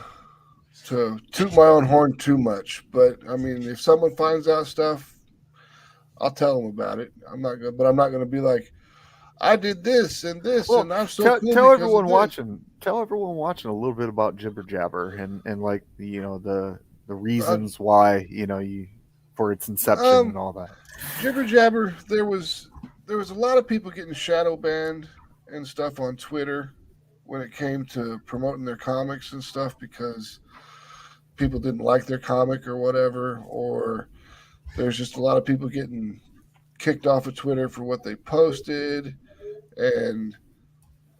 toot my own horn too much, but I mean, if someone finds out stuff, I'll tell them about it. I'm not gonna be like, I did this and this, and I'm so cool. Tell everyone watching a little bit about Jibber Jabber and like the reasons why for its inception and all that. Jibber Jabber, there was a lot of people getting shadow banned and stuff on Twitter when it came to promoting their comics and stuff because people didn't like their comic or whatever, or there's just a lot of people getting kicked off of Twitter for what they posted. And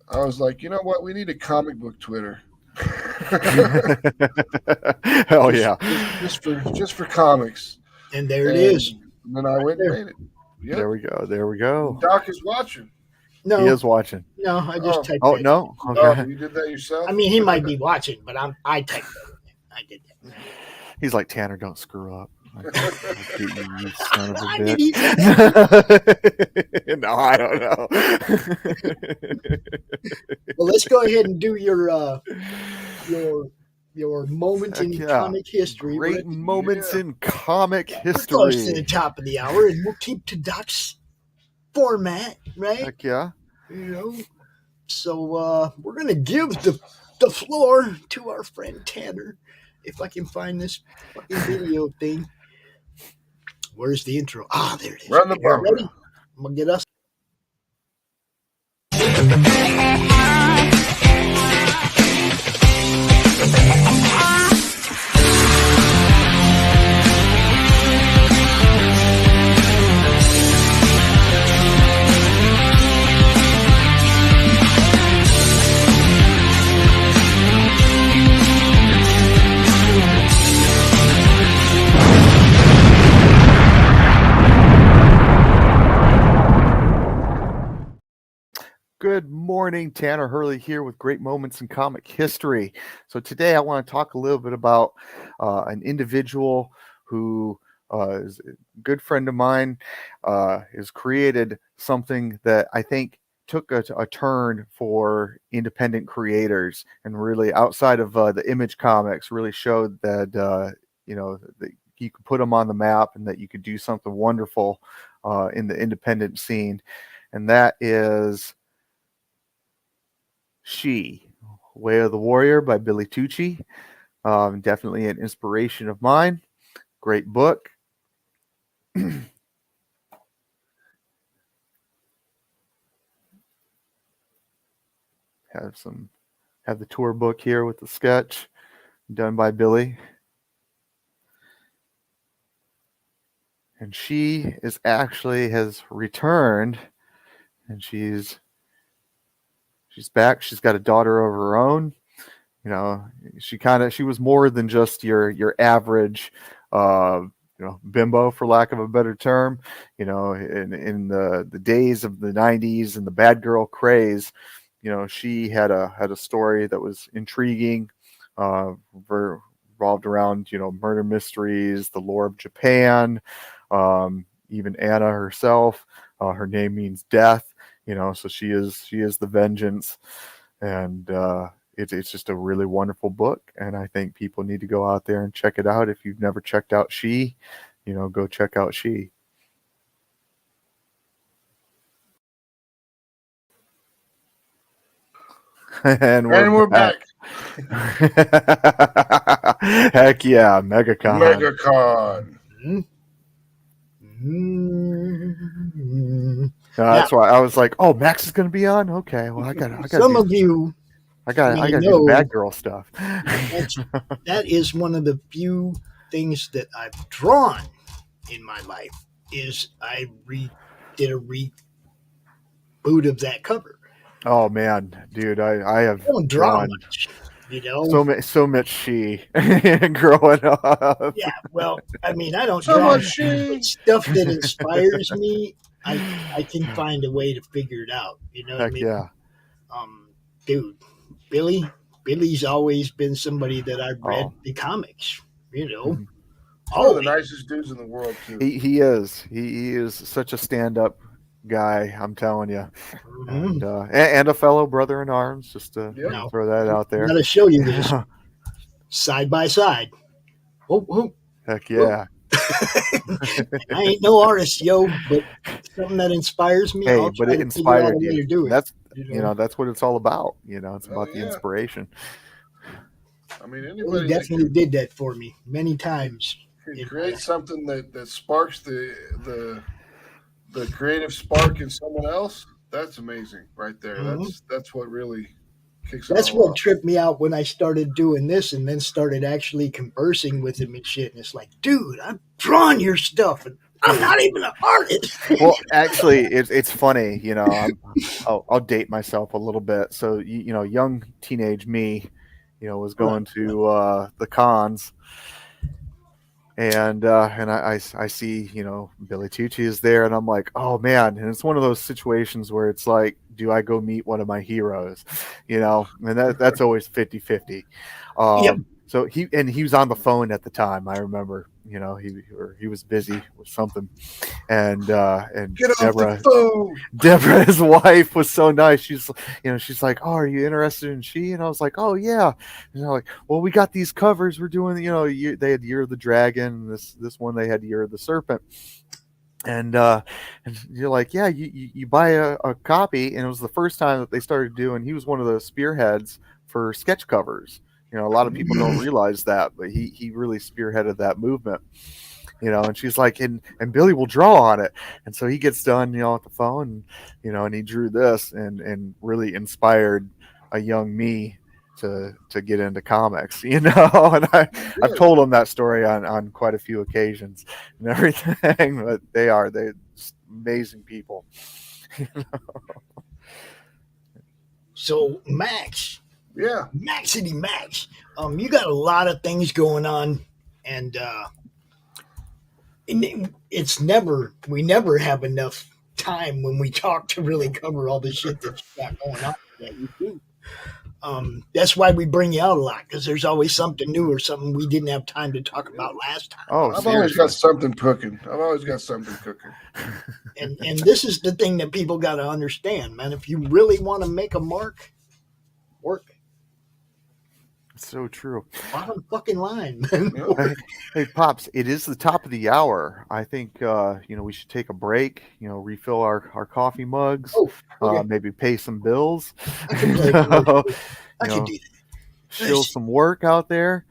I was like, you know what? We need a comic book Twitter. Hell yeah. Just for comics. And there it is. And then I went and made it. Yep. There we go. Doc is watching. No. He is watching. No, I just typed it. No? Okay. Oh, you did that yourself? I mean, he might be watching, but I typed it. I did that. He's like, Tanner, don't screw up. You son of a Did bitch. he say that? No, I don't know. Well, let's go ahead and do your moment in comic history. Great moments in comic history. We're close to the top of the hour, and we'll keep to Doc's format, right? Heck yeah. So we're gonna give the floor to our friend Tanner. If I can find this fucking video thing. Where's the intro? There it is. Run the bumper. Ready? I'm gonna get us. Good morning, Tanner Hurley here with Great Moments in Comic History. So today I want to talk a little bit about an individual who is a good friend of mine, has created something that I think took a turn for independent creators and really outside of the Image Comics really showed that, that you could put them on the map and that you could do something wonderful in the independent scene. And that is She, Way of the Warrior by Billy Tucci. Definitely an inspiration of mine. Great book. Have the tour book here with the sketch done by Billy. And she is actually has returned and she's back. She's got a daughter of her own. She was more than just your average bimbo, for lack of a better term. In the days of the 90s and the bad girl craze, she had a story that was intriguing, revolved around murder mysteries, the lore of Japan, even Anna herself. Her name means death. So she is the vengeance, and it's just a really wonderful book, and I think people need to go out there and check it out. If you've never checked out She, go check out She. And we're back. Heck yeah, MegaCon. That's why I was like, "Oh, Max is going to be on." Okay, well, I got. Some of you, I got to do the bad girl stuff. That is one of the few things that I've drawn in my life. Is I did a reboot of that cover. Oh man, dude, I have don't draw much, you know. So much she growing up. Yeah, well, I mean, I don't draw much stuff that inspires me. I can find a way to figure it out. You know what I mean? Yeah. Dude, Billy's always been somebody that I've read the comics. You know. One of the nicest dudes in the world too. He is. He is such a stand-up guy. I'm telling you, and a fellow brother in arms. Just to throw that out there. I'm gonna show you this side by side. Oh. Heck yeah! I ain't no artist, yo, but something that inspires me. Hey, but it inspired you. Do it, that's that's what it's all about. You know, it's about the inspiration. I mean, He anybody definitely did that for me many times. Create something that sparks the creative spark in someone else. That's amazing, right there. That's what really kicks. That's it what off. tripped me out when I started doing this, and then started actually conversing with him and shit. And it's like, dude, I've drawn your stuff, and I'm not even an artist. Well, actually, it's funny. You know, I'll date myself a little bit. So you know, young teenage me, you know, was going to the cons. And I see, you know, Billy Tucci is there, and I'm like, oh man. And it's one of those situations where it's like, do I go meet one of my heroes? You know, and that's always 50-50. So he was on the phone at the time. I remember, you know, he was busy with something, and Deborah, his wife, was so nice. She's like, oh, are you interested in she? And I was like, oh yeah. And they're like, well, we got these covers. We're doing, you know, they had Year of the Dragon. This one they had Year of the Serpent. And you're like, yeah, you buy a copy. And it was the first time that they started doing. He was one of the spearheads for sketch covers. You know, a lot of people don't realize that, but he really spearheaded that movement. You know, and she's like, and Billy will draw on it. And so he gets done, you know, at the phone, and, you know, and he drew this and really inspired a young me to get into comics, you know. And I've told him that story on quite a few occasions and everything, but they're just amazing people. You know? So Max. Yeah. Maxity Max. You got a lot of things going on, and we never have enough time when we talk to really cover all the shit that you got going on that you do. That's why we bring you out a lot, because there's always something new or something we didn't have time to talk about last time. Oh, I've always got something cooking. And this is the thing that people got to understand, man. If you really want to make a mark, work. So true. Bottom fucking line, man. Hey, Pops, it is the top of the hour. I think you know, we should take a break, you know, refill our coffee mugs, maybe pay some bills. I can do that. Show some work out there.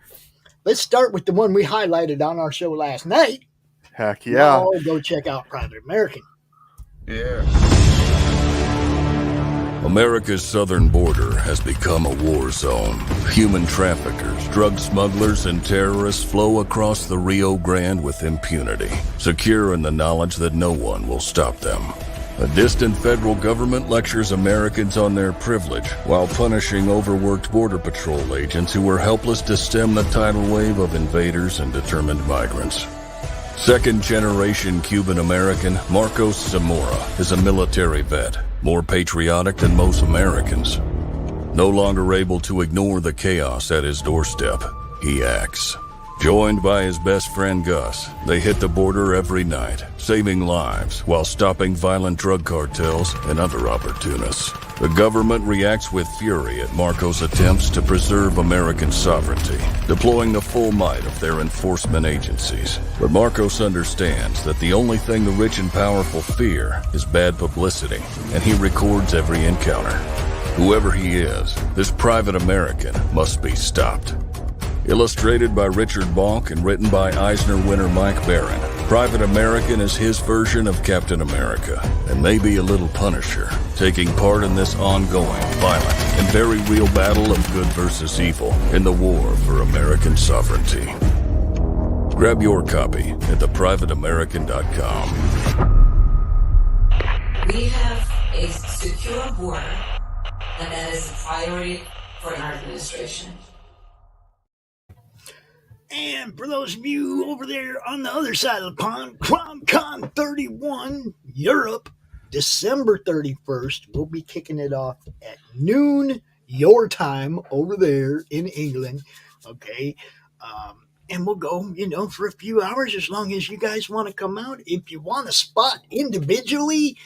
Let's start with the one we highlighted on our show last night. Heck yeah. Oh, go check out Private American. Yeah. America's southern border has become a war zone. Human traffickers, drug smugglers, and terrorists flow across the Rio Grande with impunity, secure in the knowledge that no one will stop them. A distant federal government lectures Americans on their privilege while punishing overworked border patrol agents who were helpless to stem the tidal wave of invaders and determined migrants. Second-generation Cuban-American Marcos Zamora is a military vet, more patriotic than most Americans. No longer able to ignore the chaos at his doorstep, he acts. Joined by his best friend Gus, they hit the border every night, saving lives while stopping violent drug cartels and other opportunists. The government reacts with fury at Marcos' attempts to preserve American sovereignty, deploying the full might of their enforcement agencies. But Marcos understands that the only thing the rich and powerful fear is bad publicity, and he records every encounter. Whoever he is, this private American must be stopped. Illustrated by Richard Balk and written by Eisner winner Mike Barron, Private American is his version of Captain America, and maybe a little Punisher, taking part in this ongoing, violent, and very real battle of good versus evil in the war for American sovereignty. Grab your copy at theprivateamerican.com. We have a secure border, and that is a priority for our administration. And for those of you over there on the other side of the pond, CromCon 31 Europe, December 31st, we'll be kicking it off at noon your time over there in England. Okay. And we'll go, for a few hours as long as you guys want to come out. If you want a spot individually,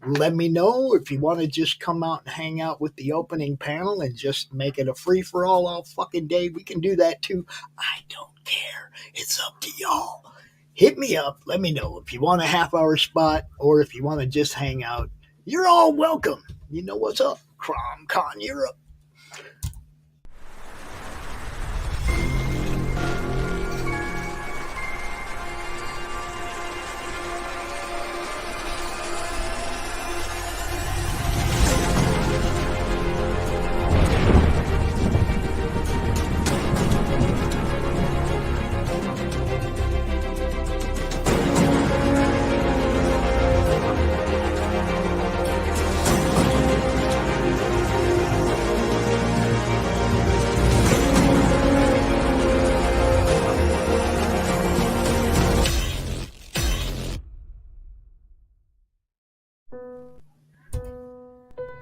let me know. If you want to just come out and hang out with the opening panel and just make it a free-for-all all fucking day, we can do that too. I don't care. It's up to y'all. Hit me up. Let me know. If you want a half-hour spot or if you want to just hang out, you're all welcome. You know what's up. CromCon Europe.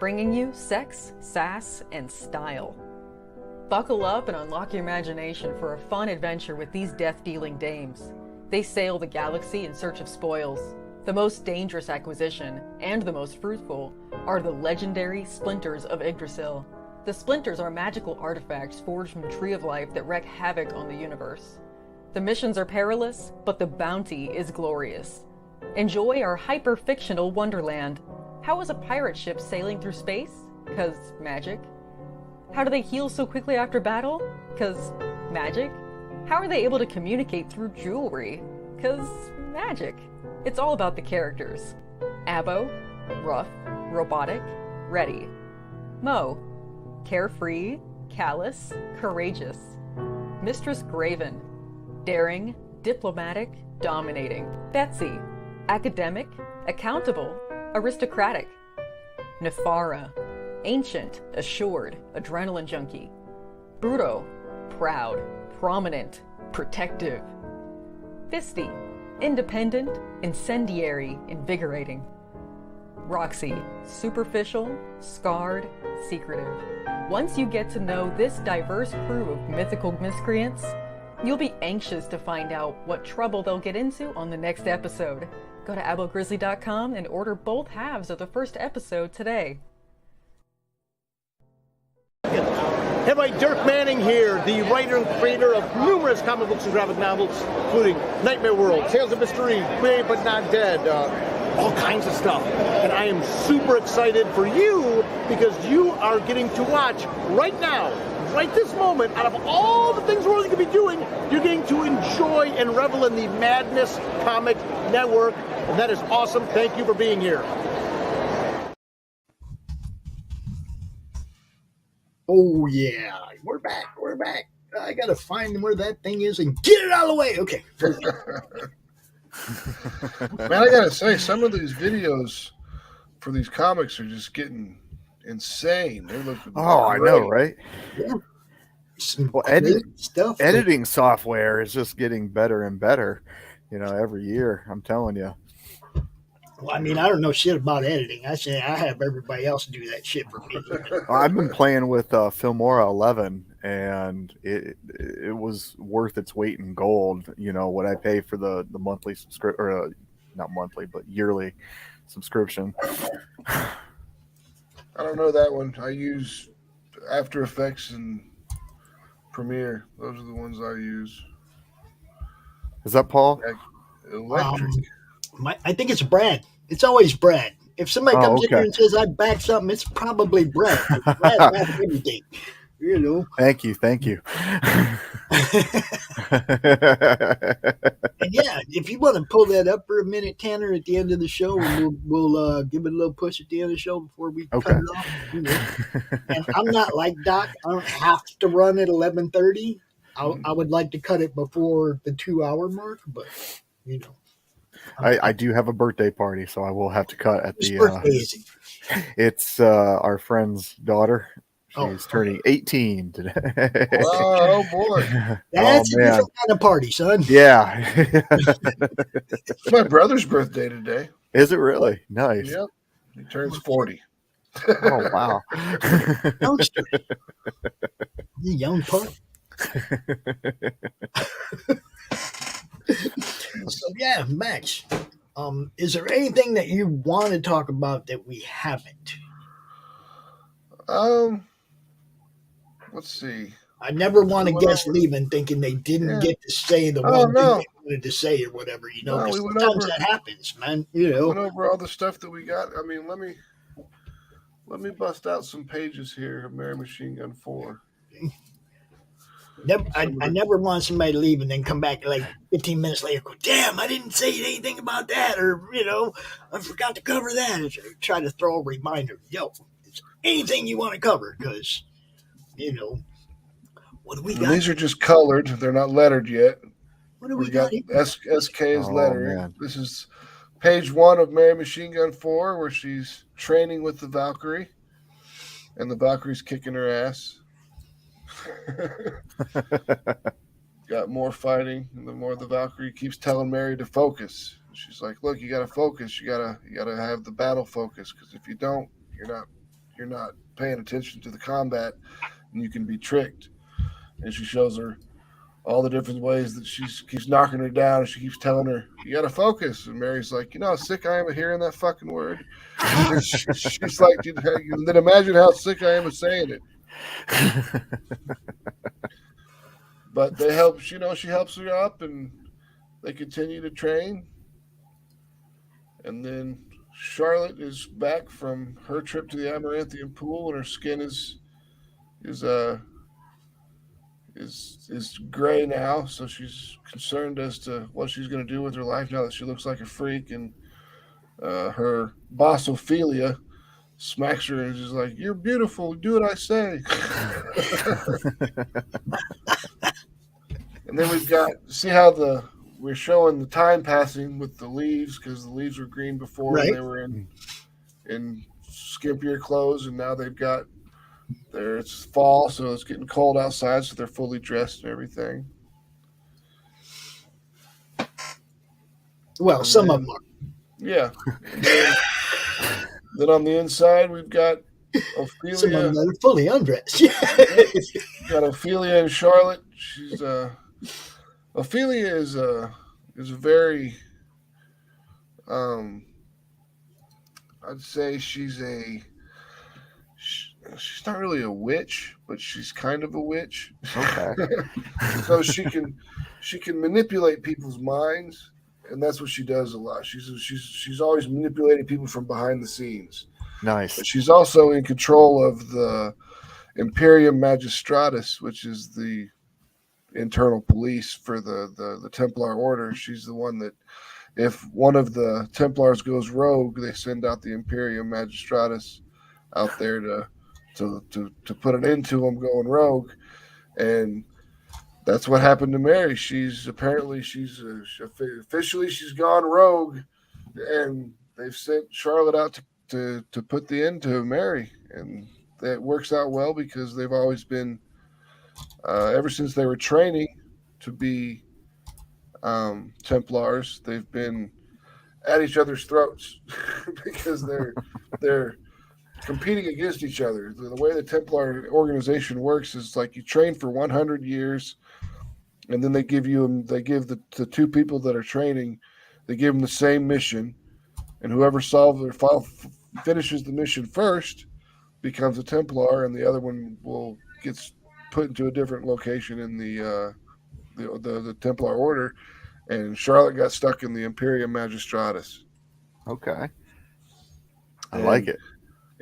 Bringing you sex, sass, and style. Buckle up and unlock your imagination for a fun adventure with these death-dealing dames. They sail the galaxy in search of spoils. The most dangerous acquisition, and the most fruitful, are the legendary Splinters of Yggdrasil. The Splinters are magical artifacts forged from the Tree of Life that wreak havoc on the universe. The missions are perilous, but the bounty is glorious. Enjoy our hyper-fictional wonderland. How is a pirate ship sailing through space? 'Cause magic. How do they heal so quickly after battle? 'Cause magic. How are they able to communicate through jewelry? 'Cause magic. It's all about the characters. Abo, rough, robotic, ready. Mo, carefree, callous, courageous. Mistress Graven, daring, diplomatic, dominating. Betsy, academic, accountable, aristocratic. Nefara, ancient, assured, adrenaline junkie. Bruto, proud, prominent, protective. Fisty, independent, incendiary, invigorating. Roxy, superficial, scarred, secretive. Once you get to know this diverse crew of mythical miscreants, you'll be anxious to find out what trouble they'll get into on the next episode. Go to abogrizzly.com and order both halves of the first episode today. Hey, everybody, Dirk Manning here, the writer and creator of numerous comic books and graphic novels, including Nightmare World, Tales of Mystery, Brave But Not Dead, all kinds of stuff. And I am super excited for you because you are getting to watch right now, right this moment, out of all the things we're going to be doing, you're getting to enjoy and revel in the Madness Comic Network. And that is awesome. Thank you for being here. Oh, yeah. We're back. We're back. I got to find where that thing is and get it out of the way. Okay. Man, I got to say, some of these videos for these comics are just getting insane. They look great. I know, right? Yeah. Well, editing software is just getting better and better, every year. I'm telling you. Well, I mean, I don't know shit about editing. I say I have everybody else do that shit for me. I've been playing with Filmora 11, and it was worth its weight in gold. What I pay for the monthly subscription, or not monthly, but yearly subscription. I don't know that one. I use After Effects and Premiere. Those are the ones I use. Is that Paul? Electric. I think it's Brad. It's always Brad. If somebody comes in here and says I back something, it's probably Brad. Brad backs everything. You know. Thank you. And yeah, if you want to pull that up for a minute, Tanner, at the end of the show, and we'll give it a little push at the end of the show before we cut it off. You know. And I'm not like Doc. I don't have to run at 11:30. I would like to cut it before the 2-hour mark, but you know. I do have a birthday party, so I will have to cut at the. Birthday is it? It's our friend's daughter. She's turning 18 today. Oh boy, that's a different kind of party, son. Yeah, it's my brother's birthday today. Is it really? Nice. Yep, he turns 40. Oh wow, youngster, young pup. So yeah, Max. Is there anything that you want to talk about that we haven't? Let's see. I never want to guess leaving thinking they didn't get to say the one thing they wanted to say or whatever, you know. No, sometimes that happens, man. You know. We went over all the stuff that we got. I mean, let me bust out some pages here of Mary Machine Gun 4. I never want somebody to leave and then come back like 15 minutes later. Go, damn! I didn't say anything about that, or you know, I forgot to cover that. And try to throw a reminder. Yo, it's anything you want to cover because. You know, what do we got? These are just colored. They're not lettered yet. What do we got? SK is lettering. Man. This is page 1 of Mary Machine Gun 4, where she's training with the Valkyrie, and the Valkyrie's kicking her ass. Got more fighting, and the more the Valkyrie keeps telling Mary to focus. She's like, "Look, you got to focus. You gotta have the battle focus, because if you don't, you're not paying attention to the combat." And you can be tricked. And she shows her all the different ways that she keeps knocking her down, and she keeps telling her, "You got to focus." And Mary's like, "You know how sick I am of hearing that fucking word?" She's like, "Then imagine how sick I am of saying it." But they help, she helps her up, and they continue to train. And then Charlotte is back from her trip to the Amaranthian pool, and her skin is gray now, so she's concerned as to what she's going to do with her life now that she looks like a freak. And her boss Ophelia smacks her and is like, "You're beautiful, do what I say." And then see how we're showing the time passing with the leaves, because the leaves were green before, right. They were in skimpier clothes, and now they've got it's fall, so it's getting cold outside, so they're fully dressed and everything. Well, some of them are. Yeah. Then on the inside, we've got Ophelia. Some of them are fully undressed. Got Ophelia and Charlotte. Ophelia is a very, I'd say she's not really a witch, but she's kind of a witch. Okay. So she can manipulate people's minds, and that's what she does a lot. She's always manipulating people from behind the scenes. Nice. But she's also in control of the Imperium Magistratus, which is the internal police for the Templar Order. She's the one that, if one of the Templars goes rogue, they send out the Imperium Magistratus out there to put an end to him going rogue. And that's what happened to Mary. Officially she's gone rogue, and they've sent Charlotte out to put the end to Mary. And that works out well, because they've always been, ever since they were training to be Templars, they've been at each other's throats because they're competing against each other. The way the Templar organization works is like you train for 100 years, and then they give the two people that are training, they give them the same mission, and whoever finishes the mission first becomes a Templar, and the other one gets put into a different location in the Templar Order. And Charlotte got stuck in the Imperium Magistratus. Okay. I like it.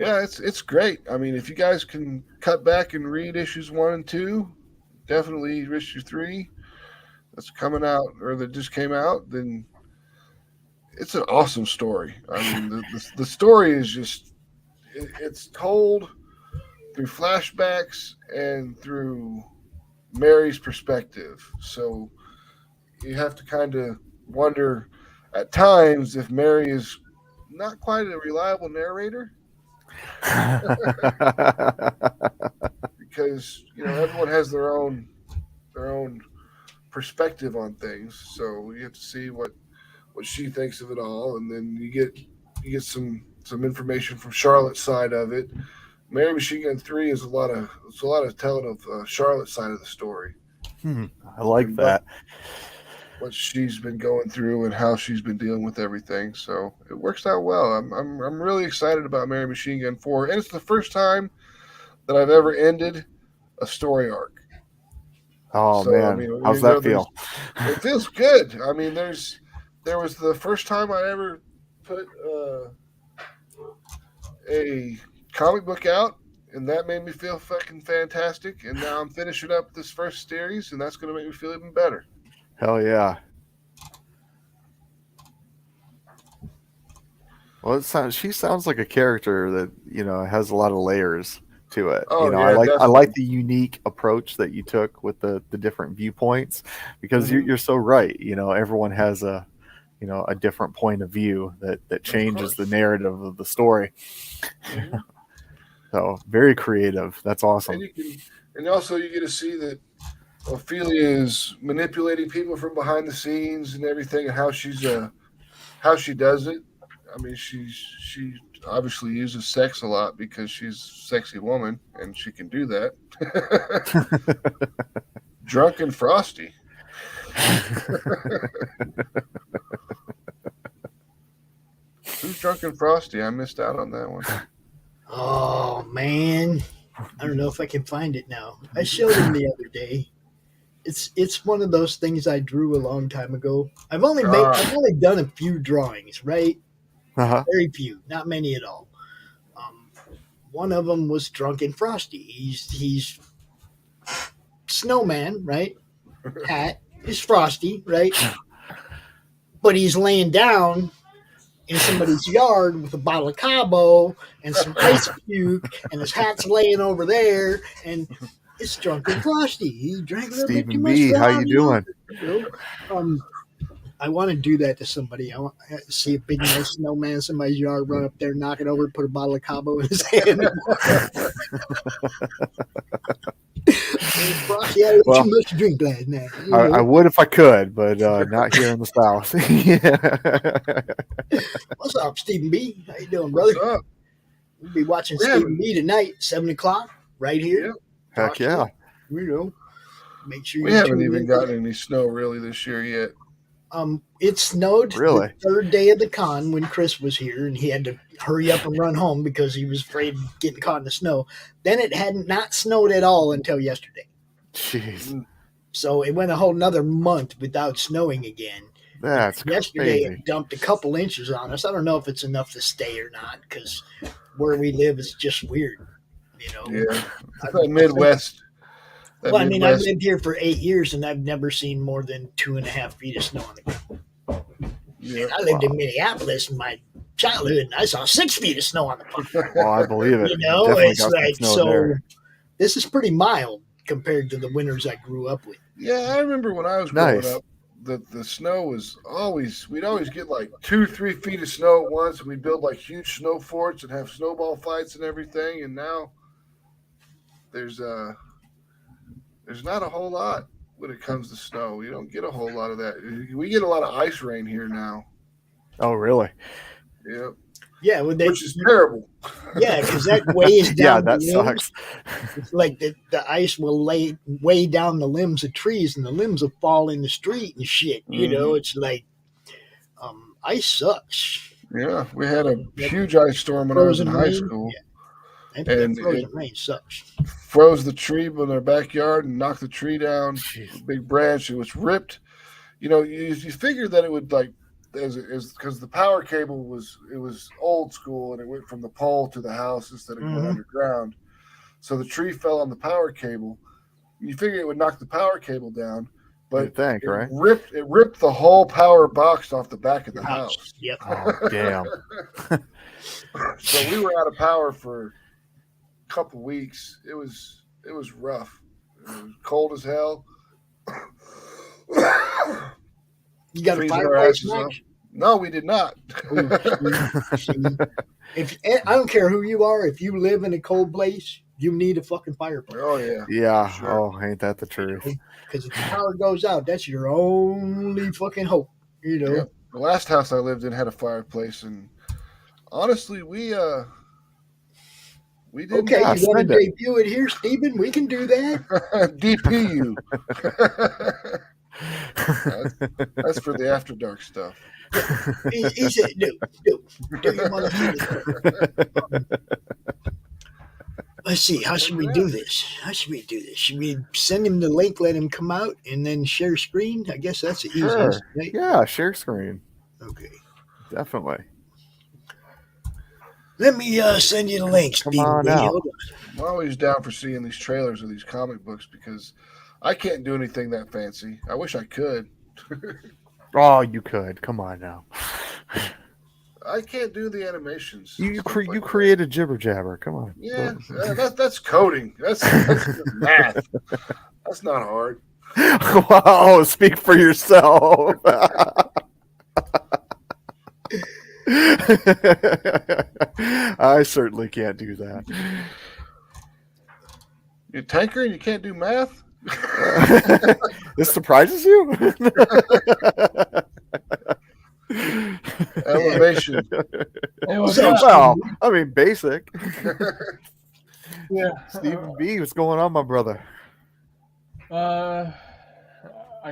Yeah, it's great. I mean, if you guys can cut back and read issues 1 and 2, definitely issue 3 that's coming out or that just came out, then it's an awesome story. I mean, the story is just it's told through flashbacks and through Mary's perspective. So you have to kind of wonder at times if Mary is not quite a reliable narrator. Because everyone has their own perspective on things, so you have to see what she thinks of it all, and then you get some information from Charlotte's side of it. Mary Machine Gun 3 is a lot of telling of Charlotte's side of the story. I like that. What she's been going through and how she's been dealing with everything. So it works out well. I'm really excited about Mary Machine Gun 4, and it's the first time that I've ever ended a story arc. Oh, so, man, how's that feel? It feels good. I mean, there was the first time I ever put a comic book out, and that made me feel fucking fantastic. And now I'm finishing up this first series, and that's going to make me feel even better. Hell yeah. Well, she sounds like a character that, has a lot of layers to it. Oh, I like the unique approach that you took with the different viewpoints, because you're so right. Everyone has a different point of view that changes the narrative of the story. Mm-hmm. So very creative. That's awesome. And also you get to see that Ophelia is manipulating people from behind the scenes and everything, and how she does it. I mean, she obviously uses sex a lot because she's a sexy woman and she can do that. Drunk and frosty. Who's Drunk and Frosty? I missed out on that one. Oh man, I don't know if I can find it now. I showed him the other day. It's one of those things I drew a long time ago. I've only done a few drawings, right? Uh-huh. Very few, not many at all. One of them was Drunk and Frosty. He's snowman, right? Hat is Frosty, right? But he's laying down in somebody's yard with a bottle of Cabo and some ice puke, and his hat's laying over there, and it's Drunk and Frosty. He drank a little bit too much. Stephen B, how you doing? I want to do that to somebody. I want to see a big nice snowman in somebody's yard, run up there, knock it over, put a bottle of Cabo in his hand. Frosty had too much to drink last night. I would if I could, but not here in the South. What's up, Stephen B? How you doing, brother? What's up? We'll be watching Stephen B tonight, 7:00, right here. Yep. Heck yeah. Make sure we haven't even gotten any snow really this year yet. It snowed the third day of the con when Chris was here, and he had to hurry up and run home because he was afraid of getting caught in the snow. Then it had not snowed at all until yesterday. Jeez. So it went a whole nother month without snowing again. That's yesterday crazy. It dumped a couple inches on us. I don't know if it's enough to stay or not, because where we live is just weird. Yeah, Midwest. Well, I mean, I've lived here for 8 years, and I've never seen more than 2.5 feet of snow on the ground. Yeah, I lived in Minneapolis in my childhood, and I saw 6 feet of snow on the ground. Well, I believe it. It's like, so this is pretty mild compared to the winters I grew up with. Yeah, I remember when I was growing up, the snow was we'd always get like 2-3 feet of snow at once, and we'd build like huge snow forts and have snowball fights and everything, and now there's not a whole lot when it comes to snow. You don't get a whole lot of that. We get a lot of ice rain here now. Oh, really? Yep. Yeah, which is terrible. Yeah, because that weighs down. Yeah, that sucks. It's like the ice will weigh down the limbs of trees, and the limbs will fall in the street and shit. Mm-hmm. It's like ice sucks. Yeah, we had a huge ice storm when I was in high school. Yeah. And frozen rain sucks. Froze the tree in their backyard and knocked the tree down. Big branch. It was ripped. You figured that it would like because the power cable was old school and it went from the pole to the house instead of going underground. So the tree fell on the power cable. You figure it would knock the power cable down, but right? It ripped the whole power box off the back of the house. Yep. Oh, damn. So we were out of power for a couple weeks. It was rough. It was cold as hell. You got a Freezing our fireplace, asses off. Max? No, we did not. If I don't care who you are, if you live in a cold place, you need a fucking fireplace. Oh yeah. Yeah. Sure. Oh, ain't that the truth? Because if the power goes out, that's your only fucking hope. You know. Yeah. The last house I lived in had a fireplace, and honestly, we didn't. Okay, you want to debut it here, Stephen? We can do that. DP you. That's for the after dark stuff. He said, no, do you want to let's see, how should we do this? Should we send him the link, let him come out, and then share screen? I guess that's the easiest. Right? Yeah, share screen. Okay. Definitely. Let me send you the link, Stephen. On out. I'm always down for seeing these trailers of these comic books because I can't do anything that fancy. I wish I could. Oh, you could. Come on now. I can't do the animations. You create a jibber jabber. Come on. Yeah, that's coding. That's math. That's not hard. Wow, speak for yourself. I certainly can't do that. You're a tanker and you can't do math? This surprises you? Elevation. Well, I mean, basic. Yeah. Stephen B, what's going on, my brother? I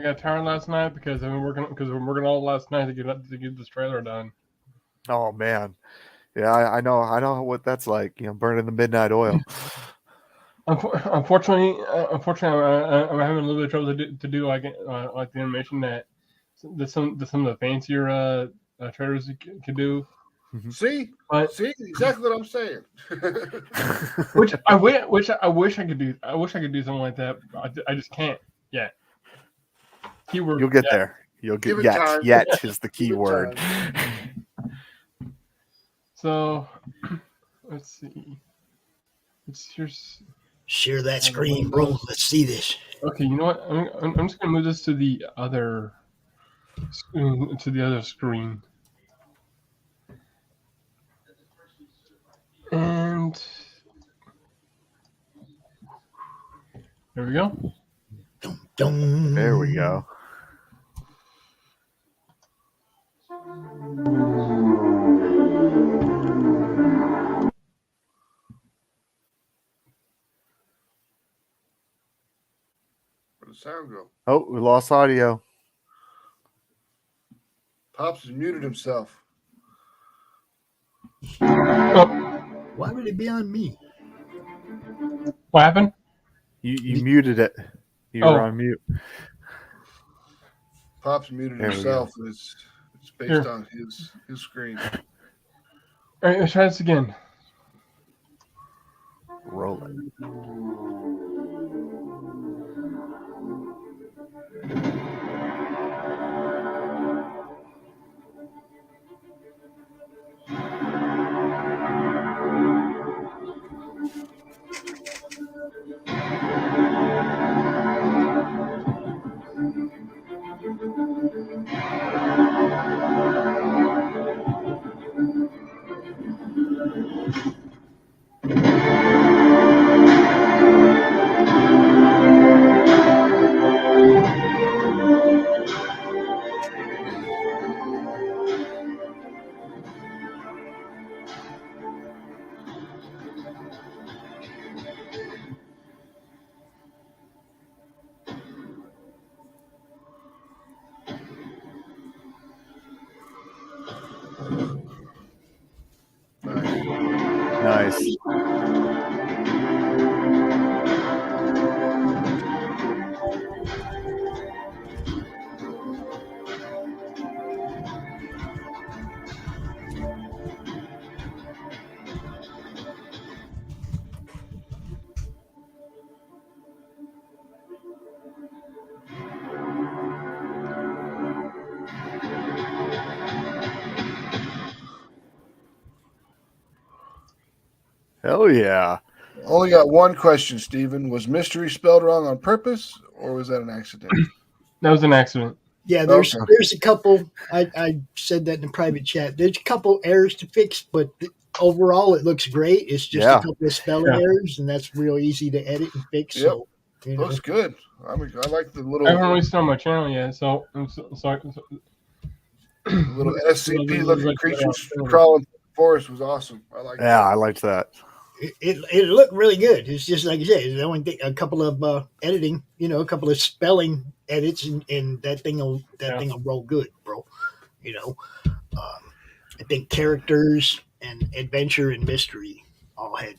got tired last night because I've been working all last night to get this trailer done. Oh man, yeah, I know what that's like. Burning the midnight oil. Unfortunately, I'm having a little bit of trouble to do like the animation that some of the fancier trailers can do. See, exactly what I'm saying. which I wish I could do. I wish I could do something like that. I just can't yet. Keyword. You'll get there. You'll get yet. Yet is the key word. So, let's see. Share that screen, bro. Let's see this. Okay, you know what? I'm just gonna move this to the other screen. And there we go. There we go. Where'd the sound go? Oh, we lost audio. Pops has muted himself. Why would it be on me? What happened? You muted it. You were on mute. Pops muted himself. It's based on his screen. All right, let's try this again. Rolling. Nice. Hell yeah. Only got one question, Stephen. Was mystery spelled wrong on purpose, or was that an accident? That was an accident. Yeah, there's a couple. I said that in the private chat. There's a couple errors to fix, but overall it looks great. It's just a couple of spelling errors, and that's real easy to edit and fix. Yep. So looks good. I like the little. I haven't released it on my channel yet, so I'm sorry. Little SCP looking creatures crawling through the forest was awesome. I like. Yeah, I liked that. It looked really good. It's just like you said, the only thing, a couple of editing, a couple of spelling edits, and that thing will roll good, bro. I think characters and adventure and mystery all had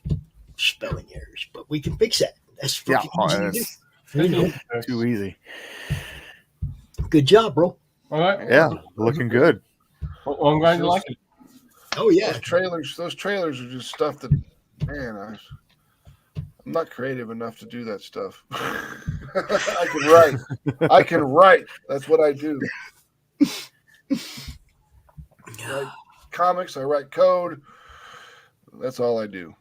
spelling errors, but we can fix that. That's freaking easy to do. Too easy. Good job, bro. All right. Yeah, looking good. Well, I'm glad you like it. Oh yeah, those trailers are just stuff that, man, I'm not creative enough to do that stuff. I can write. That's what I do. I write comics. I write code. That's all I do.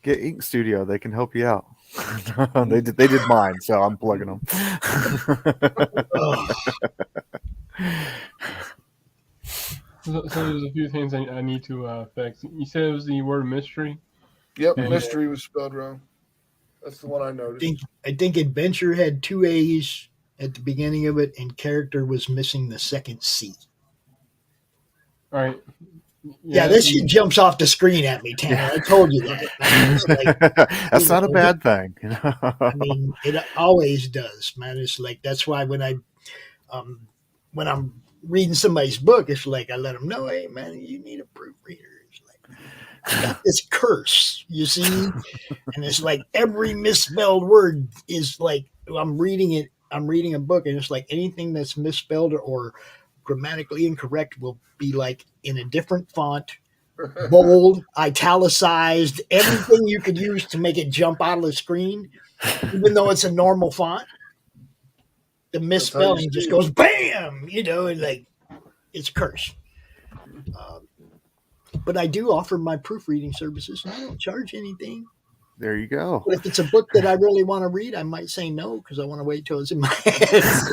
Get Ink Studio. They can help you out. They did mine, so I'm plugging them. So there's a few things I need to fix. You said it was the word mystery. Yep, mystery was spelled wrong. That's the one I noticed. I think adventure had 2 A's at the beginning of it, and character was missing the second C. All right. Yeah, this shit jumps off the screen at me, Tanner. I told you that. That's not a bad thing. I mean, it always does, man. It's like that's why when when I'm reading somebody's book, it's like I let them know, hey, man, you need a proofreader. It's like I got this curse, you see, and it's like every misspelled word is like I'm reading a book, and it's like anything that's misspelled or grammatically incorrect will be like in a different font, bold, italicized, everything you could use to make it jump out of the screen, even though it's a normal font. The misspelling just goes bam, and like it's a curse. But I do offer my proofreading services, and I don't charge anything. There you go. But if it's a book that I really want to read, I might say no because I want to wait till it's in my hands.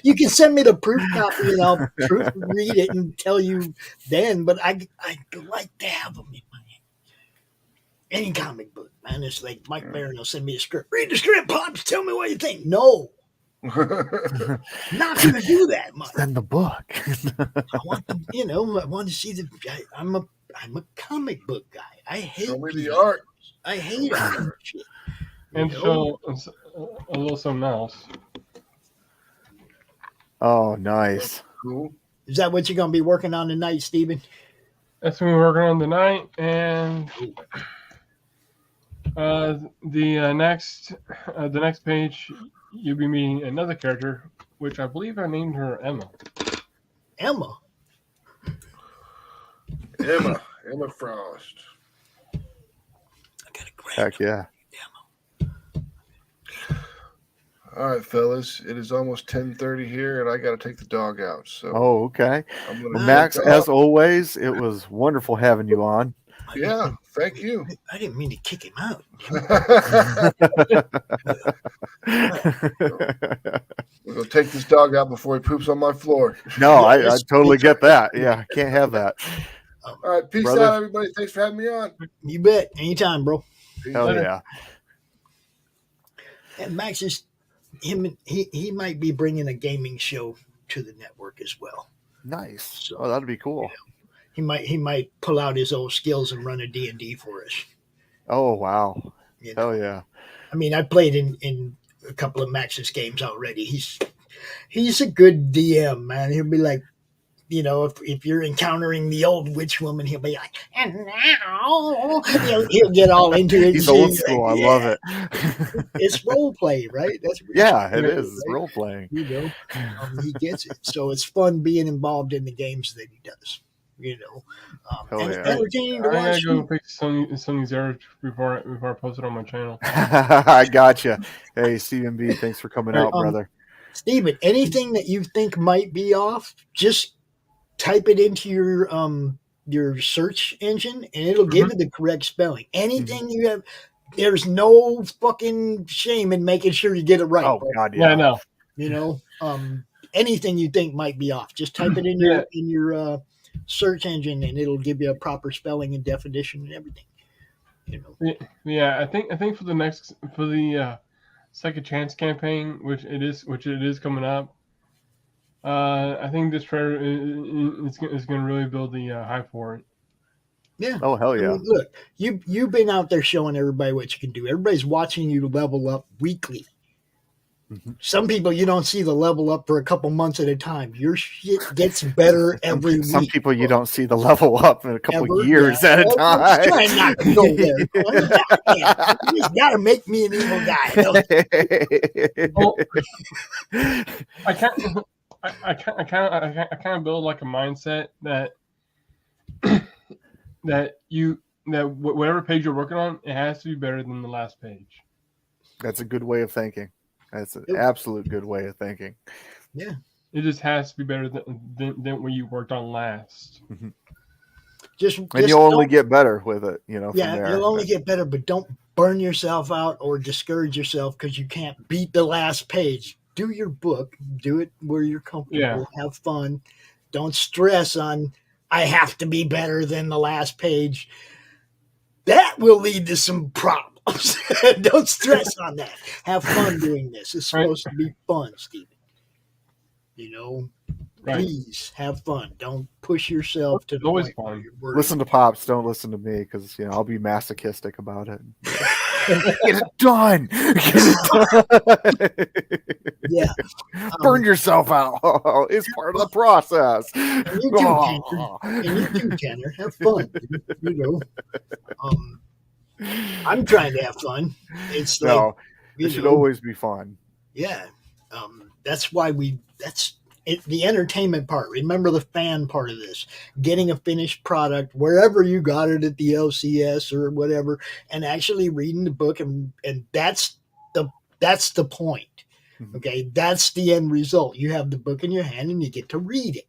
You can send me the proof copy and I'll read it and tell you then. But I like to have them in my hand. Any comic book, man. It's like Mike Barron will send me a script. Read the script, Pops. Tell me what you think. No. Not going to do that, Mike. Send the book. I want them, I want to see I'm a comic book guy. I hate the art. I hate it. And show a little something else. Oh, nice. Cool. Is that what you're going to be working on tonight, Stephen? That's what we're working on tonight, and the next page you'll be meeting another character, which I believe I named her Emma. Emma Frost. Heck yeah. All right, fellas. It is almost 10:30 here, and I got to take the dog out. So. Oh, okay. Max, as always, it was wonderful having you on. Yeah, thank you. I didn't mean to kick him out. We're going to take this dog out before he poops on my floor. No, I totally get that. Yeah, can't have that. All right, peace out, everybody. Thanks for having me on. You bet. Anytime, bro. Hell yeah. And Max is he might be bringing a gaming show to the network as well. Nice. So, oh, that'd be cool. He might pull out his old skills and run a D&D for us. Oh, wow. Hell yeah. I mean, I played in a couple of Max's games already. He's a good DM, man. He'll be like, if you're encountering the old witch woman, he'll be like, and now he'll get all into it. He's old school. I love it. It's role play, right? That's it is. It's role playing. He gets it. So it's fun being involved in the games that he does. Entertaining to watch. I gotta go pick some errors before I post it on my channel. I gotcha. Hey, Stephen B, thanks for coming out, brother. Stephen, anything that you think might be off, just type it into your your search engine, and it'll give you the correct spelling. Anything you have, there's no fucking shame in making sure you get it right. Oh bro. God, Yeah, I know. You know, anything you think might be off, just type it in your search engine, and it'll give you a proper spelling and definition and everything. You know. Yeah, I think for the Second Chance campaign, which it is coming up. I think this trailer is going to really build the hype for it. Yeah. Oh hell yeah! I mean, look, you've been out there showing everybody what you can do. Everybody's watching you level up weekly. Some people you don't see the level up for a couple months at a time. Your shit gets better every week. Some people you don't see the level up in a couple years at a I'm time. trying not to go there. You just gotta make me an evil guy. Well, I kind of build like a mindset that whatever page you're working on, it has to be better than the last page. That's a good way of thinking. That's an absolute good way of thinking. Yeah. It just has to be better than what you worked on last. Just you'll only get better with it, you know. Yeah, from there. you'll only get better, but don't burn yourself out or discourage yourself because you can't beat the last page. Do your book. Do it where you're comfortable. Yeah. Have fun. Don't stress on, I have to be better than the last page. That will lead to some problems. Don't stress on that. Have fun doing this. It's supposed to be fun, Stephen. You know, please have fun. Don't push yourself to the always point where fun. you're worried. Listen to Pops. Don't listen to me because I'll be masochistic about it. Get it done. Get it done. Yeah. Burn yourself out. It's part of the process. And you too, Tanner. Have fun. You know. I'm trying to have fun. It's like it should always be fun. Yeah. That's why that's the entertainment part. Remember the fan part of this. Getting a finished product wherever you got it at the LCS or whatever, and actually reading the book, and that's the point. Okay, that's the end result. You have the book in your hand and you get to read it.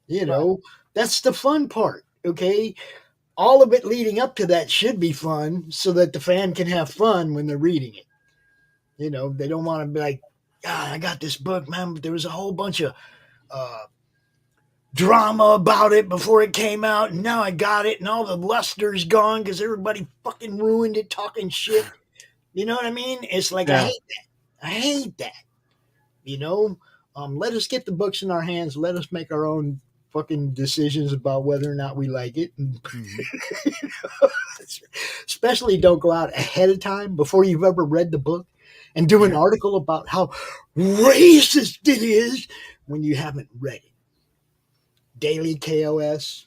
You know, that's the fun part. Okay. All of it leading up to that should be fun so that the fan can have fun when they're reading it. You know, they don't want to be like, I got this book, man, but there was a whole bunch of drama about it before it came out, and now I got it, and all the luster's gone because everybody fucking ruined it talking shit. You know what I mean? It's like, I hate that. You know, let us get the books in our hands. Let us make our own fucking decisions about whether or not we like it. And especially don't go out ahead of time before you've ever read the book and do an article about how racist it is when you haven't read it. Daily KOS,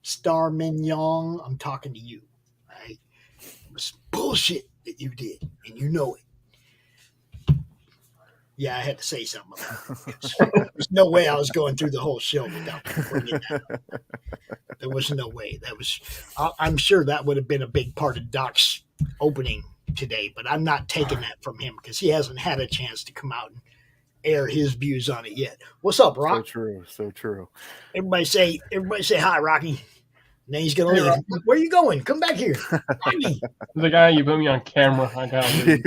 Star Mignon, I'm talking to you. Right? It was bullshit that you did, and you know it. Yeah, I had to say something about it. There's no way I was going through the whole show without bringing that up. There was no way. I'm sure that would have been a big part of Doc's opening today, but I'm not taking that from him because he hasn't had a chance to come out and air his views on it yet. What's up, Rock? So true. Everybody say hi, Rocky. And then he's gonna leave. Where are you going? Come back here, Rocky. The guy you put me on camera. I gotta leave.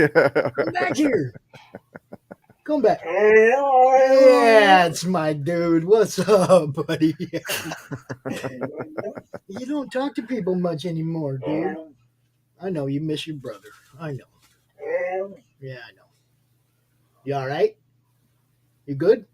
Come back here. Come back. Yeah, it's my dude. What's up, buddy? You don't talk to people much anymore, dude. I know you miss your brother. I know. Yeah, I know. You all right? You good?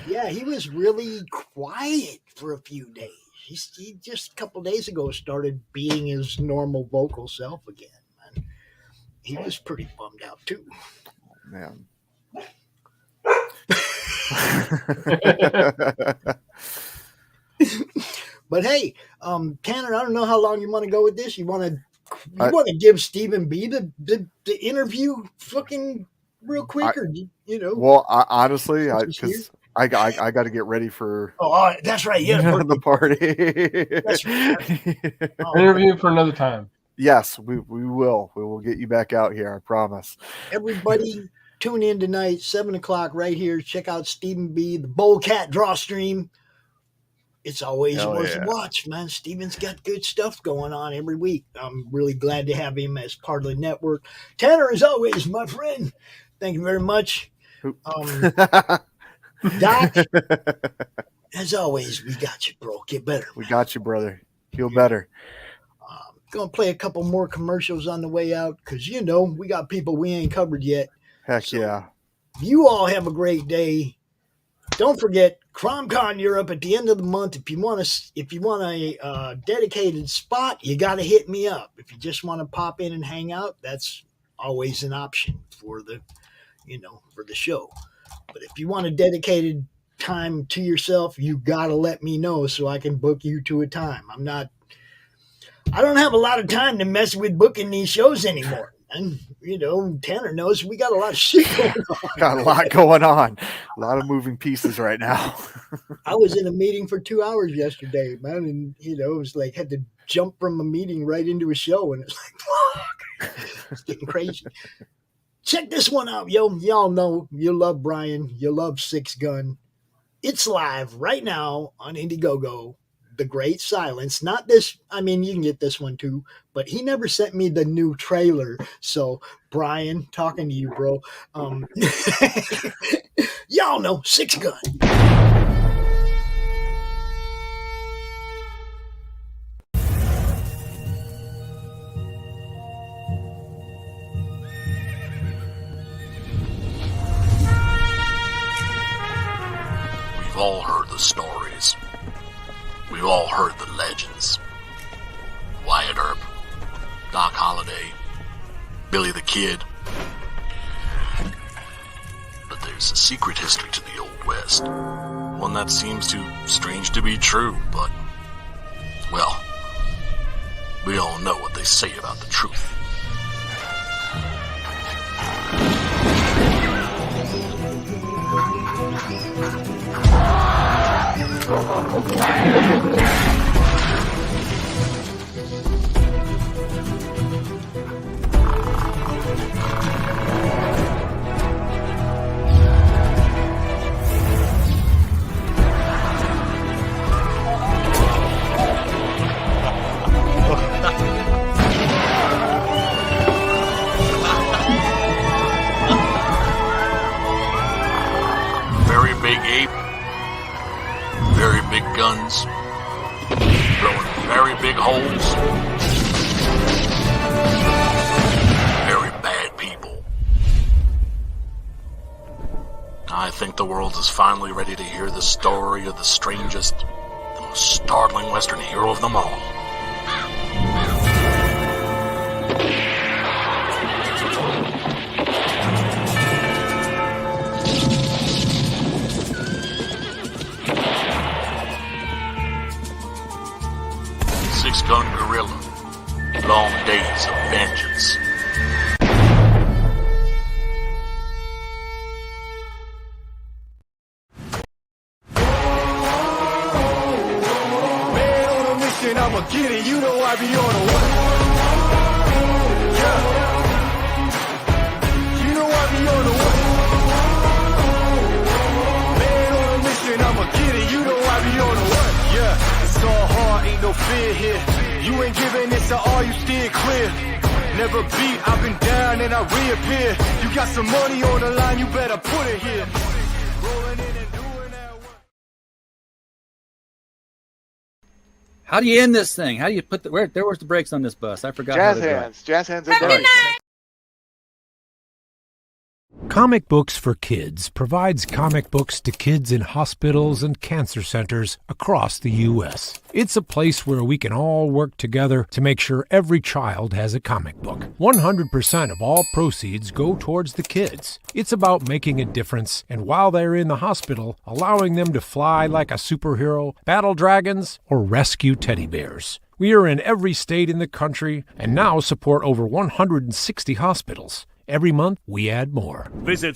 Yeah, he was really quiet for a few days. He just a couple days ago started being his normal vocal self again. Man. He was pretty bummed out too. Man. But hey, Tanner, I don't know how long you want to go with this. You want to give Stephen B the interview fucking real quick, or you know? Well, honestly, because I got to get ready for. Oh, that's right. Yeah, the party. That's right. Interview for another time. Yes, we will. We will get you back out here. I promise. Everybody, tune in tonight, 7 o'clock right here. Check out Stephen B., the Boldcat Draw Stream. It's always worth a watch, man. Steven's got good stuff going on every week. I'm really glad to have him as part of the network. Tanner, as always, my friend, thank you very much. Doc, as always, we got you, bro. Get better. We got you, brother. Feel better. Gonna play a couple more commercials on the way out because, you know, we got people we ain't covered yet. Heck yeah. You all have a great day. Don't forget, CromCon Europe at the end of the month. If you want a dedicated spot, you got to hit me up. If you just want to pop in and hang out, that's always an option for the show. But if you want a dedicated time to yourself, you got to let me know so I can book you to a time. I don't have a lot of time to mess with booking these shows anymore. And, you know, Tanner knows we got a lot of shit going on. Got a lot going on. A lot of moving pieces right now. I was in a meeting for 2 hours yesterday, man. And, you know, it was like, had to jump from a meeting right into a show. And it's like, fuck. It's getting crazy. Check this one out, yo. Y'all know you love Brian. You love Six Gun. It's live right now on Indiegogo. The Great Silence. Not this. I mean, you can get this one too, but he never sent me the new trailer. So, Brian, talking to you, bro. Y'all know Six Gun. We've all heard the stories. We've all heard the legends. Wyatt Earp, Doc Holliday, Billy the Kid. But there's a secret history to the Old West. One that seems too strange to be true, but, well, we all know what they say about the truth. Very big ape, very big guns, blowing very big holes, very bad people. I think the world is finally ready to hear the story of the strangest, the most startling Western hero of them all. Six-gun guerrilla, long days of vengeance. Man on a mission, I'ma get it. You know I be on a what? Yeah. You know I be on a what? Man on a mission, I'ma get it. You know I be on a what? Yeah. It's all hard, ain't no fear here. You ain't giving it to all, you steer clear. Never beat, I've been down and I reappear. You got some money on the line, you better put it here. Rolling in and doing that work. How do you end this thing? How do you put the where's the brakes on this bus? I forgot. Jazz how to drive. hands. Jazz hands and brakes. Comic Books for Kids provides comic books to kids in hospitals and cancer centers across the U.S. It's a place where we can all work together to make sure every child has a comic book. 100% of all proceeds go towards the kids. It's about making a difference, and while they're in the hospital, allowing them to fly like a superhero, battle dragons, or rescue teddy bears. We are in every state in the country and now support over 160 hospitals. Every month, we add more. Visit